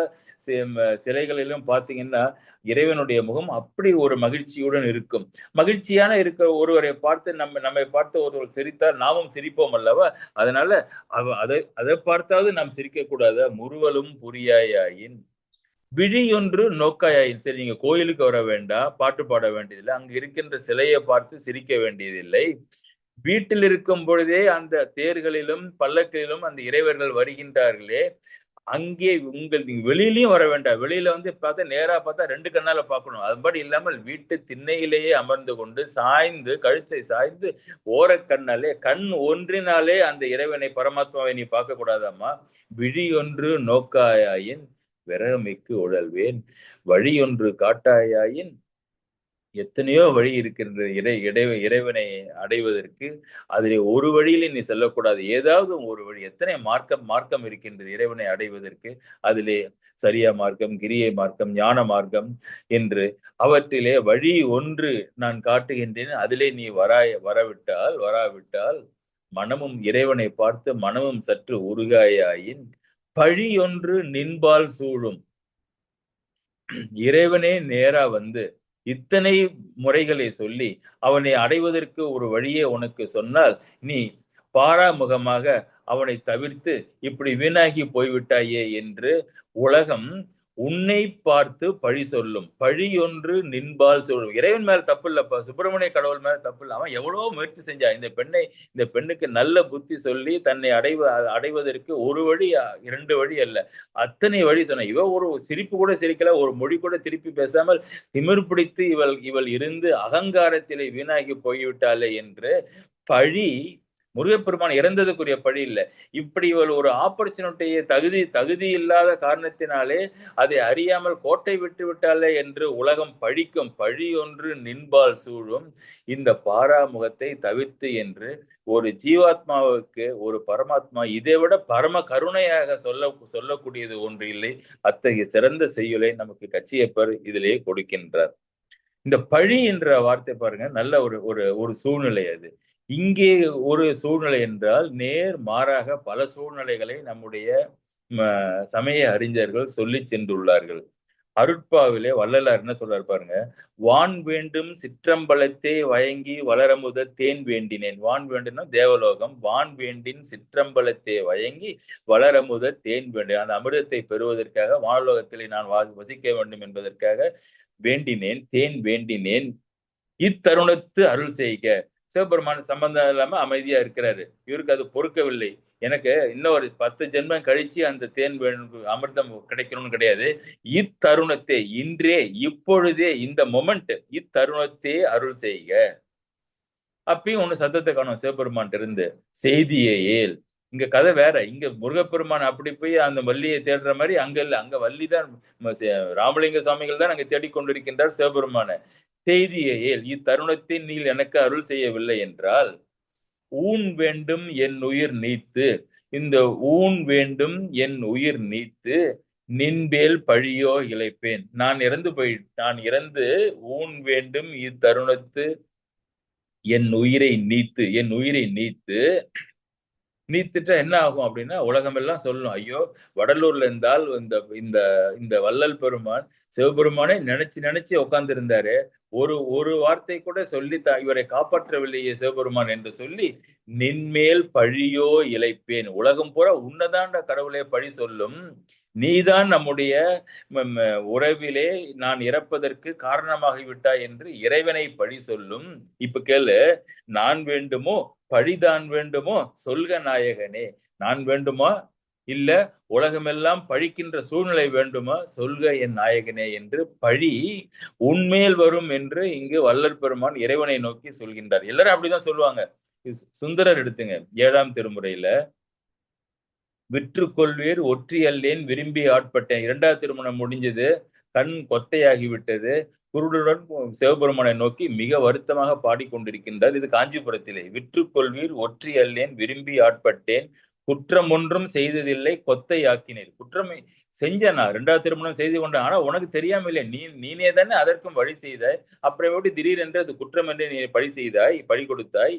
சிலைகளிலும் பார்த்தீங்கன்னா இறைவனுடைய முகம் அப்படி ஒரு மகிழ்ச்சியுடன் இருக்கும். மகிழ்ச்சியான இருக்க ஒருவரை பார்த்து நம்மை பார்த்து ஒருவர் சிரித்தால் நாமும் சிரிப்போம் அல்லவா? அதனால அதை பார்த்தாவது நாம் சிரிக்க கூடாதா? முறுவலும் புரியாயின், விழியொன்று நோக்காயாயின். சரி, நீங்க கோயிலுக்கு வர வேண்டாம், பாட்டு பாட வேண்டியதில்லை, அங்கு இருக்கின்ற சிலையை பார்த்து சிரிக்க வேண்டியதில்லை. வீட்டில் இருக்கும் பொழுதே அந்த தேர்களிலும் பல்லக்கிலும் அந்த இறைவர்கள் வருகின்றார்களே, அங்கே நீங்க வெளியிலயும் வர வேண்டாம். வெளியில வந்து பார்த்தா நேரா பார்த்தா 2 கண்ணால பார்க்கணும். அதுபடி இல்லாமல் வீட்டு திண்ணையிலேயே அமர்ந்து கொண்டு சாய்ந்து, கழுத்தை சாய்ந்து, ஓரக்கண்ணாலே, கண் ஒன்றினாலே அந்த இறைவனை பரமாத்மாவை நீ பார்க்க கூடாதாமா? விழி ஒன்று நோக்காயாயின் விரகமிக்கு உழல்வேன், வழி ஒன்று காட்டாயாயின். எத்தனையோ வழி இருக்கின்ற இறைவனை அடைவதற்கு. அதிலே ஒரு வழியிலே நீ செல்லக்கூடாது, ஏதாவது ஒரு வழி. எத்தனை மார்க்கம் இருக்கின்றது இறைவனை அடைவதற்கு. அதிலே சரியா மார்க்கம், கிரியை மார்க்கம், ஞான மார்க்கம் என்று அவற்றிலே வழி ஒன்று நான் காட்டுகின்றேன். அதிலே நீ வராவிட்டால் மனமும் இறைவனை பார்த்து மனமும் சற்று உருகாயாயின், பழி ஒன்று நின்பால் சூழும். இறைவனே நேரா வந்து இத்தனை முறைகளை சொல்லி அவனை அடைவதற்கு ஒரு வழியை உனக்கு சொன்னால், நீ பாராமுகமாக அவனை தவிர்த்து இப்படி வீணாகி போய்விட்டாயே என்று உலகம் உன்னை பார்த்து பழி சொல்லும். பழி ஒன்று நின்பால் சொல்லும். இறைவன் மேல தப்பு இல்லப்பா, சுப்பிரமணிய கடவுள் மேல தப்பு இல்லை. அவன் எவ்வளவோ முயற்சி செஞ்சான். இந்த பெண்ணுக்கு நல்ல புத்தி சொல்லி தன்னை அடைவதற்கு ஒரு வழி 2 வழி அல்ல, அத்தனை வழி சொன்ன. இவ ஒரு சிரிப்பு கூட சிரிக்கல, ஒரு மொழி கூட திருப்பி பேசாமல் திமிர் பிடித்து இவள் இருந்து அகங்காரத்திலே வீணாகி போய்விட்டாளே என்று பழி முருகப்பெருமான் இறந்ததுக்குரிய பழி இல்லை. இப்படி இவள் ஒரு ஆப்பர்ச்சுனிட்டியை தகுதி இல்லாத காரணத்தினாலே அதை அறியாமல் கோட்டை விட்டு விட்டாலே என்று உலகம் பழிக்கும். பழி ஒன்று நின்பால் சூழும் இந்த பாராமுகத்தை தவிர்த்து என்று ஒரு ஜீவாத்மாவுக்கு ஒரு பரமாத்மா இதைவிட பரம கருணையாக சொல்லக்கூடியது ஒன்று இல்லை. அத்தகைய சிறந்த செய்யுளை நமக்கு கச்சியப்பர் இதிலே கொடுக்கின்றார். இந்த பழி என்ற வார்த்தை பாருங்க, நல்ல ஒரு சூழ்நிலை. அது இங்கே ஒரு சூழ்நிலை என்றால் நேர் மாறாக பல சூழ்நிலைகளை நம்முடைய சமய அறிஞர்கள் சொல்லி சென்றுள்ளார்கள். அருட்பாவிலே வள்ளலார் என்ன சொல்றாரு பாருங்க, வான் வேண்டும் சிற்றம்பலத்தை வயங்கி வளரமுத தேன் வேண்டினேன். வான் வேண்டும்னா தேவலோகம். வான் வேண்டின் சிற்றம்பலத்தை வயங்கி வளரமுத தேன் வேண்டேன். அந்த அமிர்தத்தை பெறுவதற்காக வானலோகத்திலே நான் வசிக்க வேண்டும் என்பதற்காக வேண்டினேன், தேன் வேண்டினேன். இத்தருணத்து அருள் செய்க. சிவபெருமான் சம்பந்தம் இல்லாம அமைதியா இருக்கிறாரு. இவருக்கு அது பொறுக்கவில்லை. எனக்கு இன்னொரு 10 ஜென்மம் கழிச்சு அந்த தேன் அமிர்தம் கிடைக்கணும்னு கிடையாது. இத்தருணத்தை, இன்றே இப்பொழுதே, இந்த மொமெண்ட், இத்தருணத்தே அருள் செய்க. அப்பயும் ஒண்ணு சத்தத்தை காணும் சிவபெருமான் இருந்து. செய்தியே ஏல். இங்க கதை வேற. இங்க முருகப்பெருமான் அப்படி போய் அந்த வள்ளியை தேடுற மாதிரி அங்க இல்ல. அங்க வள்ளிதான், ராமலிங்க சுவாமிகள் தான் அங்க தேடிக்கொண்டிருக்கின்றார் சிவபெருமான. செய்தியே ஏல். இத்தருணத்தில் நீ எனக்கு அருள் செய்யவில்லை என்றால் ஊன் வேண்டும் என் உயிர் நீத்து. இந்த ஊன் வேண்டும் என் உயிர் நீத்து நின்பேல் பழியோ இழைப்பேன். நான் இறந்து ஊன் வேண்டும் இத்தருணத்து என் உயிரை நீத்துட்டா என்ன ஆகும் அப்படின்னா, உலகமெல்லாம் சொல்லணும், ஐயோ வடலூர்ல இருந்தால் இந்த வள்ளல் பெருமான் சிவபெருமானை நினைச்சு உட்கார்ந்து இருந்தாரு. ஒரு வார்த்தை கூட சொல்லி இவரை காப்பாற்றவில்லையே சிவபெருமான் என்று சொல்லி நின்மேல் பழியோ இழைப்பேன். உலகம் பூரா உன்னதாண்ட கடவுளே பழி சொல்லும். நீதான் நம்முடைய உறவிலே நான் இறப்பதற்கு காரணமாகிவிட்டாய் என்று இறைவனை பழி சொல்லும். இப்ப கேளு, நான் வேண்டுமோ பழிதான் வேண்டுமோ சொல்க நாயகனே. நான் வேண்டுமா இல்ல உலகமெல்லாம் பழிக்கின்ற சூழ்நிலை வேண்டுமா சொல்க என் நாயகனே என்று பழி உண்மையில் வரும் என்று இங்கு வள்ளல் பெருமான் இறைவனை நோக்கி சொல்கின்றார். எல்லாரும் அப்படிதான் சொல்லுவாங்க. சுந்தரர் எடுத்துங்க, 7ஆம் திருமுறையில விற்றுக்கொள்வீர் ஒற்றி அல்லேன் விரும்பி ஆட்பட்டேன். 2வது திருமணம் முடிஞ்சது, கண் கொத்தையாகிவிட்டது, குருடுடன் சிவபெருமானை நோக்கி மிக வருத்தமாக பாடிக்கொண்டிருக்கின்றார். இது காஞ்சிபுரத்திலே. விற்றுக்கொள்வீர் ஒற்றி அல்லேன் விரும்பி ஆட்பட்டேன், குற்றம் ஒன்றும் செய்ததில்லை கொத்தை ஆக்கினேன். குற்றம் செஞ்சனா, 2வது திருமணம் செய்து கொண்டேன், ஆனா உனக்கு தெரியாம இல்லை, நீனே தானே அதற்கும் வழி செய்தாய். அப்புறம் எப்படி திடீரென்று அது குற்றம் என்று நீ பழி கொடுத்தாய்.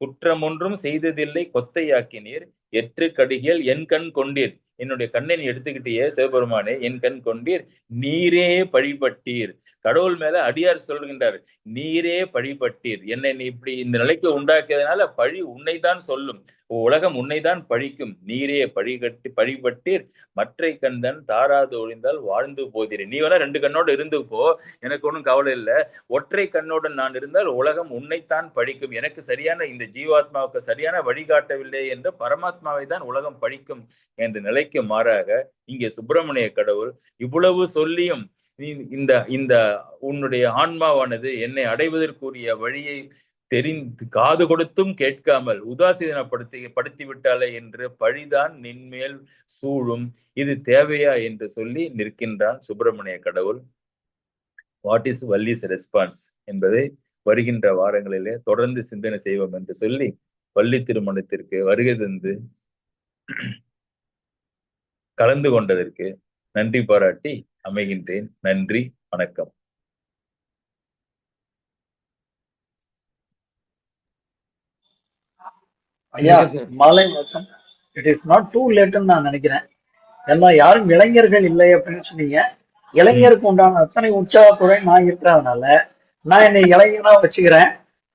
குற்றம் ஒன்றும் செய்ததில்லை கொத்தையாக்கினீர் எற்று கடிகள் என் கண் கொண்டீர். என்னுடைய கண்ணை நீ எடுத்துக்கிட்டே சிவபெருமானே, என் கண் கொண்டீர் நீரே பழிபட்டீர். கடவுள் மேல அடியார் சொல்கின்றார், நீரே பழிபட்டீர். என்னை நீ இப்படி இந்த நிலைக்கு உண்டாக்கியதுனால பழி உன்னைதான் சொல்லும், உலகம் உன்னைதான் பழிக்கும். நீரே பழிபட்டீர் மற்றை கண்டன் தாராது ஒழிந்தால் வாழ்ந்து போதீர். நீ வேணா 2 கண்ணோடு இருந்து போ, எனக்கு ஒன்றும் கவலை இல்லை. ஒற்றை கண்ணோடு நான் இருந்தால் உலகம் உன்னைத்தான் பழிக்கும். எனக்கு சரியான இந்த ஜீவாத்மாவுக்கு சரியான வழிகாட்டவில்லை என்று பரமாத்மாவை தான் உலகம் பழிக்கும் என்ற நிலைக்கு மாறாக இங்கே சுப்பிரமணிய கடவுள் இவ்வளவு சொல்லியும் இந்த உன்னுடைய ஆன்மாவானது என்னை அடைவதற்குரிய வழியை காது கொடுத்தும் கேட்காமல் படுத்தி விட்டாலே என்று பழிதான் நின்மேல் சூழும். இது தேவையா என்று சொல்லி நிற்கின்றான் சுப்பிரமணிய கடவுள். வாட் இஸ் வள்ளிஸ் ரெஸ்பான்ஸ் என்பதை வருகின்ற வாரங்களிலே தொடர்ந்து சிந்தனை செய்வோம் என்று சொல்லி வள்ளி திருமணத்திற்கு வருகை தந்து கலந்து கொண்டதற்கு நன்றி பாராட்டி அமைகின்றேன். நன்றி, வணக்கம். ஐயா, மாலை வணக்கம். இட் இஸ் நாட் டூ லேட்னு நான் நினைக்கிறேன். எல்லாம் யாரும் இளைஞர்கள் இல்லை அப்படின்னு சொன்னீங்க. இளைஞருக்கு உண்டான அத்தனை உற்சாகத்துடன் நான் இருக்கிறதுனால நான் என்னை இளைஞனா வச்சுக்கிறேன்.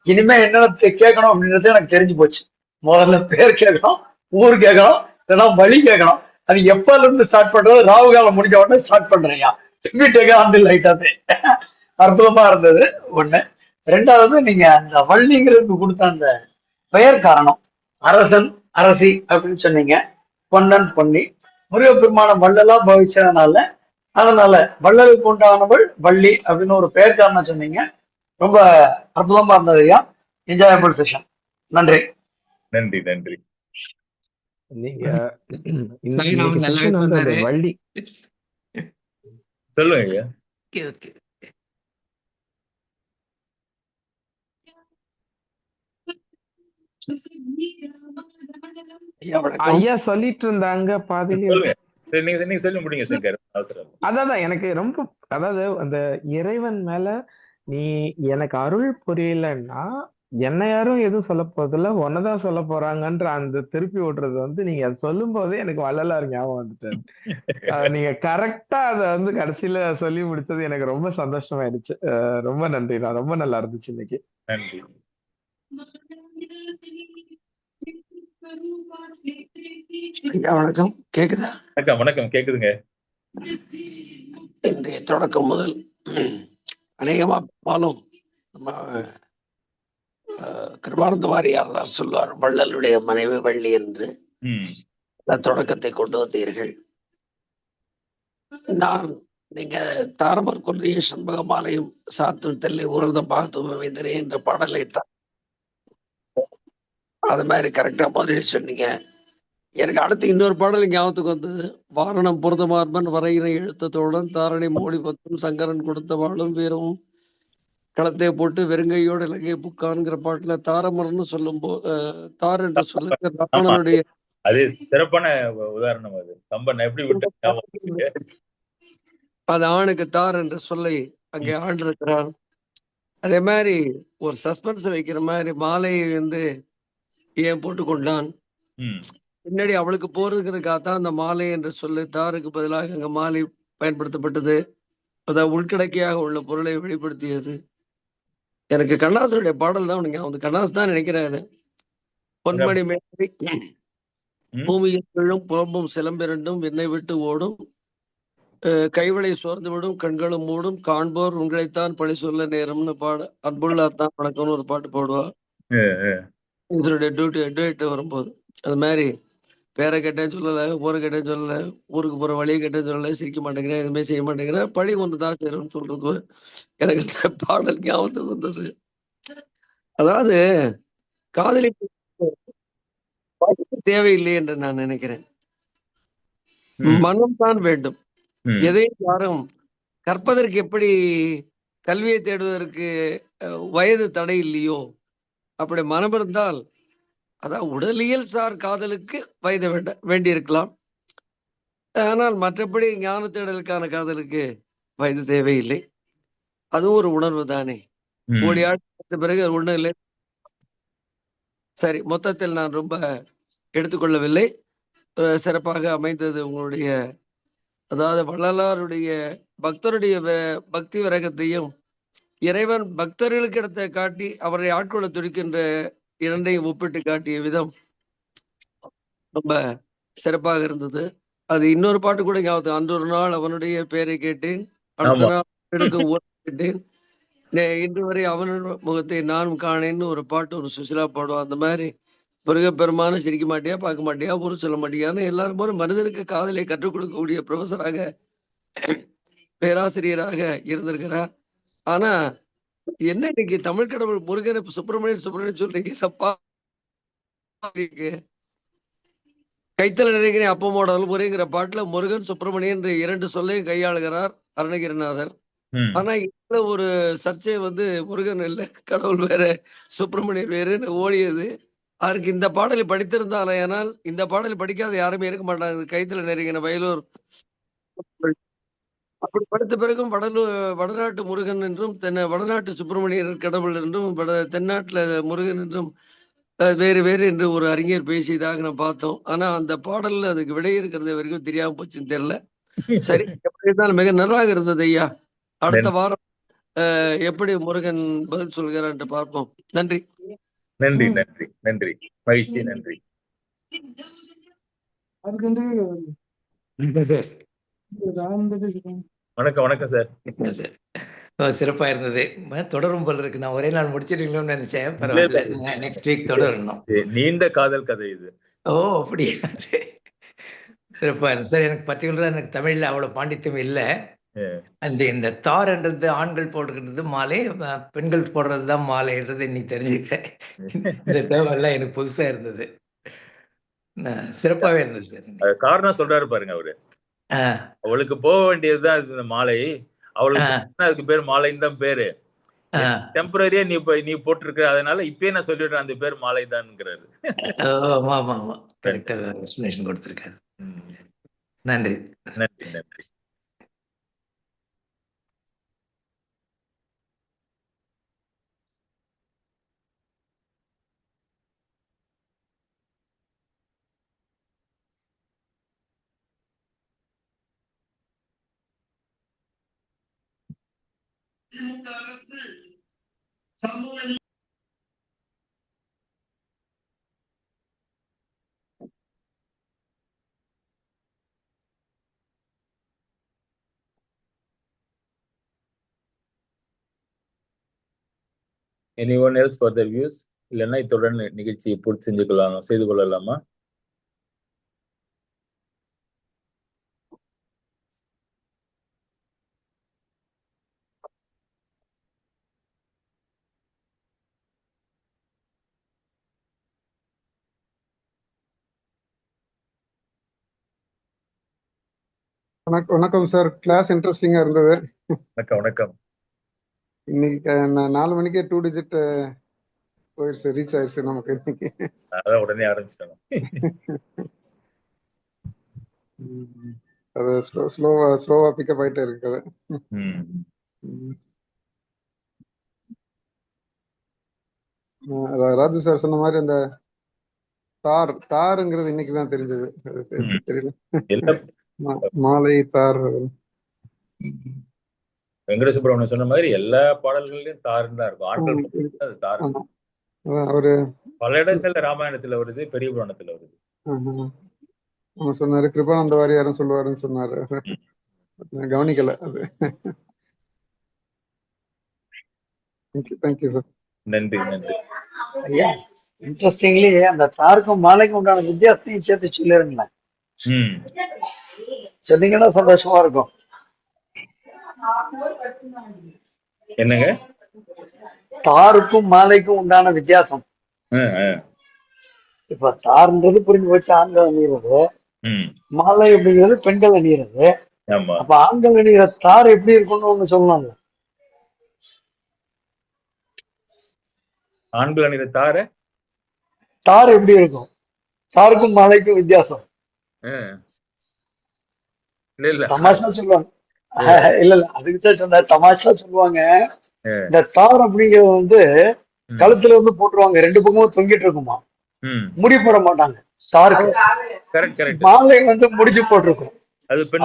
இனிமே என்ன கேட்கணும் அப்படின்றது எனக்கு தெரிஞ்சு போச்சு. முதல்ல பேர் கேட்கணும், ஊர் கேட்கணும், இல்லைன்னா வழி கேட்கணும். அது எப்பல இருந்து ஸ்டார்ட் பண்றது? ராகு காலம் முடிஞ்ச உடனே ஸ்டார்ட் பண்றீங்க. திருப்பி அந்த லைட்டாவே அற்புதமா இருந்தது ஒண்ணு. ரெண்டாவது, நீங்க அந்த வள்ளிங்கிறதுக்கு கொடுத்த அந்த பெயர் காரணம், அரசன் அரசி அப்படின்னு சொன்னீங்க. பொன்னன் பொன்னி, முருகப்பெருமான வள்ளலா பவிச்சதுனால, அதனால வள்ளலுக்கு உண்டானவள் வள்ளி அப்படின்னு ஒரு பெயர் காரணம் சொன்னீங்க. ரொம்ப அற்புதமா இருந்தது ஐயா. Enjoyable session. நன்றி. நன்றி நன்றி. நீங்க சாய்ராமன் நல்லாவே செஷன் வந்து அந்த சொன்னாரு. வள்ளி சொல்லுங்க ஐயா. Okay, okay. ஐயா வணக்கம். ஐயா சொல்லிட்டு இருந்தாங்க பாதியிலே. சொல்லுங்க. சரி, நீங்க சொல்லி முடிங்க சங்கர். அவசரம். அதான் எனக்கு ரொம்ப, அதாவது அந்த இறைவன் மேல நீ எனக்கு அருள் புரியலன்னா என்ன யாரும் எதுவும் சொல்ல போறதில்ல, உன்னதான் சொல்ல போறாங்கன்ற அந்த திருப்பி விடுறது வந்து நீங்க அதை சொல்லும் போதே எனக்கு வள்ளலார் ஞாபகம் வந்துட்டாரு. நீங்க கரெக்டா அதை வந்து கடைசியில சொல்லி முடிச்சது எனக்கு ரொம்ப சந்தோஷமாயிடுச்சு. ரொம்ப நன்றி. நான் ரொம்ப நல்லா இருந்துச்சு இன்னைக்கு. நன்றி. ஐயா வணக்கம். கேக்குதா? வணக்கம் வணக்கம், கேக்குதுங்க. இன்றைய தொடக்கம் முதல் அநேகமா பாலும் நம்ம கிருபானந்த வாரியார் தான் சொல்வார், வள்ளலுடைய மனைவி வள்ளி என்று. தொடக்கத்தை கொண்டு வந்தீர்கள். நான் நீங்க தாரமர் கொன்றைய சண்பகமாலையும் சாத்தும் தெல்லை உரத பாகத்துவம் அமைந்தனே என்ற பாடலை தான் அது மாதிரி கரெக்டா பதில் சொன்னீங்க. எனக்கு அடுத்து இன்னொரு பாடல் ஞாபகத்துக்கு வந்தது. வாரணம் புரதமார்பன் வரையினை எழுத்தத்துடன் தாரணை மோடி பத்தும் சங்கரன் கொடுத்த வாழும் வீரமும் களத்தை போட்டு வெறுங்கையோடு இலங்கை புக்கான்ங்கிற பாட்டுல தாரமரம்னு சொல்லும் போது தார் என்று சொல்லுங்க ராவணனுடைய அது சிறப்பான உதாரணம். அது கம்பன் எப்படி விட்டு அது ஆணுக்கு தார் என்ற சொல்லை அங்கே ஆண்டிருக்கிறான். அதே மாதிரி ஒரு சஸ்பென்ஸ் வைக்கிற மாதிரி மாலையை வந்து ஏன் போட்டு கொண்டான், பின்னாடி அவளுக்கு போறதுக்காகத்தான் அந்த மாலை என்று சொல்லி தாருக்கு பதிலாக அங்க மாலை பயன்படுத்தப்பட்டது. அதாவது உள்கடக்கையாக உள்ள பொருளை வெளிப்படுத்தியது. எனக்கு கண்ணாசனுடைய பாடல் தான் உனக்கு கண்ணாசு தான் நினைக்கிறேன். பொன்மணி மேரி பூமியில் விழும் புலம்பும் சிலம்பிரண்டும் என்னை விட்டு ஓடும், கைவளை சோர்ந்து விடும் கண்களும் மூடும், காண்போர் உங்களைத்தான் பழி சொல்ல நேரம்னு பாட அன்புள்ளாத்தான் வணக்கம்னு ஒரு பாட்டு போடுவா இதனுடைய டியூட்டி வரும்போது. அது மாதிரி பேரை கேட்டேன்னு சொல்லலை, ஊரை கேட்டேன்னு சொல்லலை, ஊருக்கு போற வழியை கேட்டேன்னு சொல்லலை, சிரிக்க மாட்டேங்கிறேன், எதுவுமே செய்ய மாட்டேங்கிறேன், பழி வந்து தான் சேரும்னு சொல்றது எனக்கு இந்த பாடல் ஞாபகத்துக்கு வந்தது. அதாவது காதலி தேவையில்லை என்று நான் நினைக்கிறேன். மனம் தான் வேண்டும். எதையும் யாரும் கற்பதற்கு எப்படி கல்வியை தேடுவதற்கு வயது தடை இல்லையோ, அப்படி மனம் இருந்தால் அதான் உடலியல் சார் காதலுக்கு வயது வேண்டியிருக்கலாம். ஆனால் மற்றபடி ஞான தேடலுக்கான காதலுக்கு வயது தேவையில்லை. அதுவும் ஒரு உணர்வு தானே. ஓடி ஆடி பிறகு ஒண்ணும் இல்லை. சரி, மொத்தத்தில் நான் ரொம்ப எடுத்துக்கொள்ளவில்லை. சிறப்பாக அமைந்தது உங்களுடைய, அதாவது வள்ளலாருடைய பக்தருடைய பக்தி விரகத்தையும் இறைவன் பக்தர்களுக்கு இடத்தை காட்டி அவரை ஆட்கொள்ள துடிக்கின்ற இரண்டையும் ஒப்பிட்டு காட்டிய விதம் ரொம்ப சிறப்பாக இருந்தது. அது இன்னொரு பாட்டு கூட ஞாபகம். அன்றொரு நாள் அவனுடைய பெயரை கேட்டேன், அடுத்த நாள் எடுக்க கேட்டேன், இன்று வரை அவனோட முகத்தை நானும் காணேன்னு ஒரு பாட்டு ஒரு சுசிலா பாடுவோம். அந்த மாதிரி முருகப்பெருமான சிரிக்க மாட்டியா, பார்க்க மாட்டியா, ஒரு சொல்ல மாட்டியான்னு எல்லாரும் போல மனிதனுக்கு காதலை கற்றுக் கொடுக்கக்கூடிய ப்ரொஃபஸராக பேராசிரியராக இருந்திருக்கிறார். ஆனா என்ன இன்னைக்கு தமிழ் கடவுள் முருகனை சுப்பிரமணியன் சொல்றீங்க, தப்பா கைத்தல நினைக்கிறேன். அப்பமோட முருங்கிற பாட்டுல முருகன் சுப்பிரமணியன் இரண்டு சொல்லையும் கையாளுகிறார் அருணகிரிநாதர். ஆனா இதுல ஒரு சர்ச்சை வந்து முருகன் இல்ல கடவுள் வேற சுப்பிரமணியன் வேறுன்னு ஓடியது. அதற்கு இந்த பாடலை படித்திருந்தாலே, ஆனால் இந்த பாடலை படிக்காத யாருமே இருக்க மாட்டாங்க. கைத்தல நெருங்கின வயலூர் அப்படி படித்த பிறகும் வடநாட்டு முருகன் என்றும் வடநாட்டு சுப்பிரமணியர் கடவுள் என்றும் தென்னாட்டுல முருகன் என்றும் வேறு வேறு என்று ஒரு அறிஞர் பேசியதாக நான் பார்த்தோம். ஆனா அந்த பாடல்ல அதுக்கு விடை இருக்கிறது வரைக்கும் தெரியாம போச்சுன்னு தெரியல. சரி, எப்படி இருந்தாலும் மிக நன்றாக இருந்தது ஐயா. அடுத்த வாரம் எப்படி முருகன் பதில் சொல்கிறான் பார்ப்போம். நன்றி. நன்றி நன்றி நன்றி மகிழ்ச்சி. நன்றி. வணக்கம் வணக்கம் சார். சிறப்பா இருந்தது. தொடரும் போல இருக்கு. நான் ஒரே நாள் முடிச்சிருக்கீங்களோன்னு நினைச்சேன். பரவாயில்ல. நெக்ஸ்ட் வீக் தொடரணும். நீண்ட காதல் கதை இது. ஓ அப்படியா? சிறப்பா இருந்தது சார். எனக்கு பர்டிகுலரா எனக்கு தமிழ்ல அவ்வளவு பாண்டித்யம் இல்ல. இந்த தார்ன்றது ஆண்கள் போட்டுக்கிறது மாலை, பெண்கள் போடுறதுதான் மாலைன்றது இன்னைக்கு தெரிஞ்சுக்கிட்டேன். இந்த டேர்ம் எல்லாம் எனக்கு புதுசா இருந்தது. சிறப்பாவே இருந்தது சார். காரணம் சொல்றாரு பாருங்க அவரு. அவளுக்கு போக வேண்டியதுதான் இந்த மாலை, அவளுக்கு அதுக்கு பேர் மாலைன்னு தான் பேரு. டெம்பரரியா நீ போட்டிருக்க, அதனால இப்பயே நான் சொல்லிடுறேன் அந்த பேர் மாலை தான்ங்கிறாரு. ஆமா ஆமா ஆமா, கரெக்டா எக்ஸ்பிளனேஷன் கொடுத்திருக்காரு. நன்றி நன்றி நன்றி. Anyone else for their views? இல்லைன்னா இத்துடன் நிகழ்ச்சியை பூர்த்தி செய்து கொள்ளலாமா? வணக்கம் சார். கிளாஸ் இன்ட்ரெஸ்டிங்கா இருந்தது. வணக்கம் வணக்கம். இன்னைக்கு 4 மணிக்கே 2 டிஜிட் போயிருச்சு, ரீச் ஆயிருச்சு நமக்கு இன்னைக்கு. அதான் உடனே ஆரம்பிச்சிட்டாங்க. அது ஸ்லோவா பிக்கப் ஆயிட்டே இருக்குது. ராஜு சார் சொன்ன மாதிரி அந்த தாருங்கிறது இன்னைக்கு தான் தெரிஞ்சது. தெரியல. மாலை தார். வெங்கட சுப்பிரமணியம் சொன்ன மாதிரி எல்லா பாடல்கள்லயும் தாருன்னு தான் இருக்கும். ஆண்கள் அது தாரு. அவரு பல இடங்கள்ல ராமாயணத்துல வருது, பெரிய புராணத்துல வருது. சொன்னாரு கிருபானந்த வாரியாரும் சொல்லுவாருன்னு சொன்னாரு. கவனிக்கல அது. Thank you sir. நன்றி நன்றி. ஐயா, இன்ட்ரெஸ்டிங்லி அந்த தாருக்கும் மாலைக்கும் உண்டான வித்தியாசத்தையும் சேர்த்து சொல்லிருங்களேன். சொன்னீங்கன்னா சந்தோஷமா இருக்கும். என்னங்க? தாருக்கும் மாலைக்கும் உண்டான வித்தியாசம். இப்ப தார்ன்றது புரிஞ்சு போச்சு, ஆண்கள் அணிகிறது. மாலை அப்படிங்கிறது பெண்கள் அணிகிறது. அப்ப ஆண்கள் அணிகிற தார் எப்படி இருக்கும்னு ஒண்ணு சொல்லலாம்ல. ஆண்கள் அணிகிற தார் எப்படி இருக்கும்? தாருக்கும் மாலைக்கும் வித்தியாசம். தமாஷா சொல்லுவாங்க. இல்ல அதுக்குதான் சொன்ன, தமாஷா சொல்லுவாங்க. இந்த தார் அப்படிங்கிறது வந்து கழுத்துல வந்து போட்டுருவாங்க, 2 பக்கமும் தொங்கிட்டு இருக்குமா, முடி போட மாட்டாங்க. தாருக்கு மாலை வந்து முடிச்சு போட்டிருக்கும்.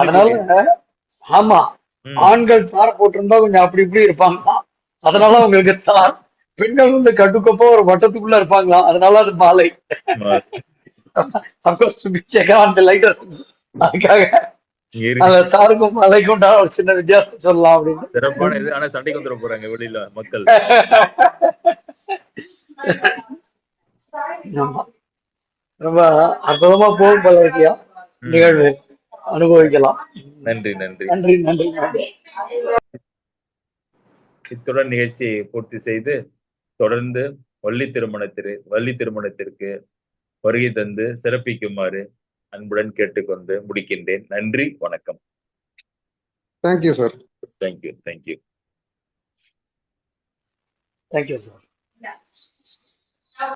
அதனால ஆமா, ஆண்கள் தார் போட்டிருந்தா கொஞ்சம் அப்படி இப்படி இருப்பாங்க, அதனால அவங்களுக்கு தார். பெண்கள் வந்து கட்டுக்கப்போ ஒரு வட்டத்துக்குள்ள இருப்பாங்களா, அதனால அது மாலை. அதுக்காக அந்த தாருக்கும் மாலைக்கும் ஒரு சின்ன வித்தியாசம் சொல்லலாம் அப்படின்னு. சிறப்பான இது. ஆனா சண்டைக்கு வந்துட போறாங்க வெளியில மக்கள். ரொம்ப அற்புதமா போகும் போல இருக்கியா நிகழ்வு, அனுபவிக்கலாம். நன்றி நன்றி நன்றி நன்றி நன்றி. இத்துடன் நிகழ்ச்சியை பூர்த்தி செய்து தொடர்ந்து வள்ளி திருமணத்திற்கு வருகை தந்து சிறப்பிக்குமாறு அன்புடன் கேட்டுக்கொண்டு முடிக்கின்றேன். நன்றி, வணக்கம். Thank you sir. Thank you. Thank you sir.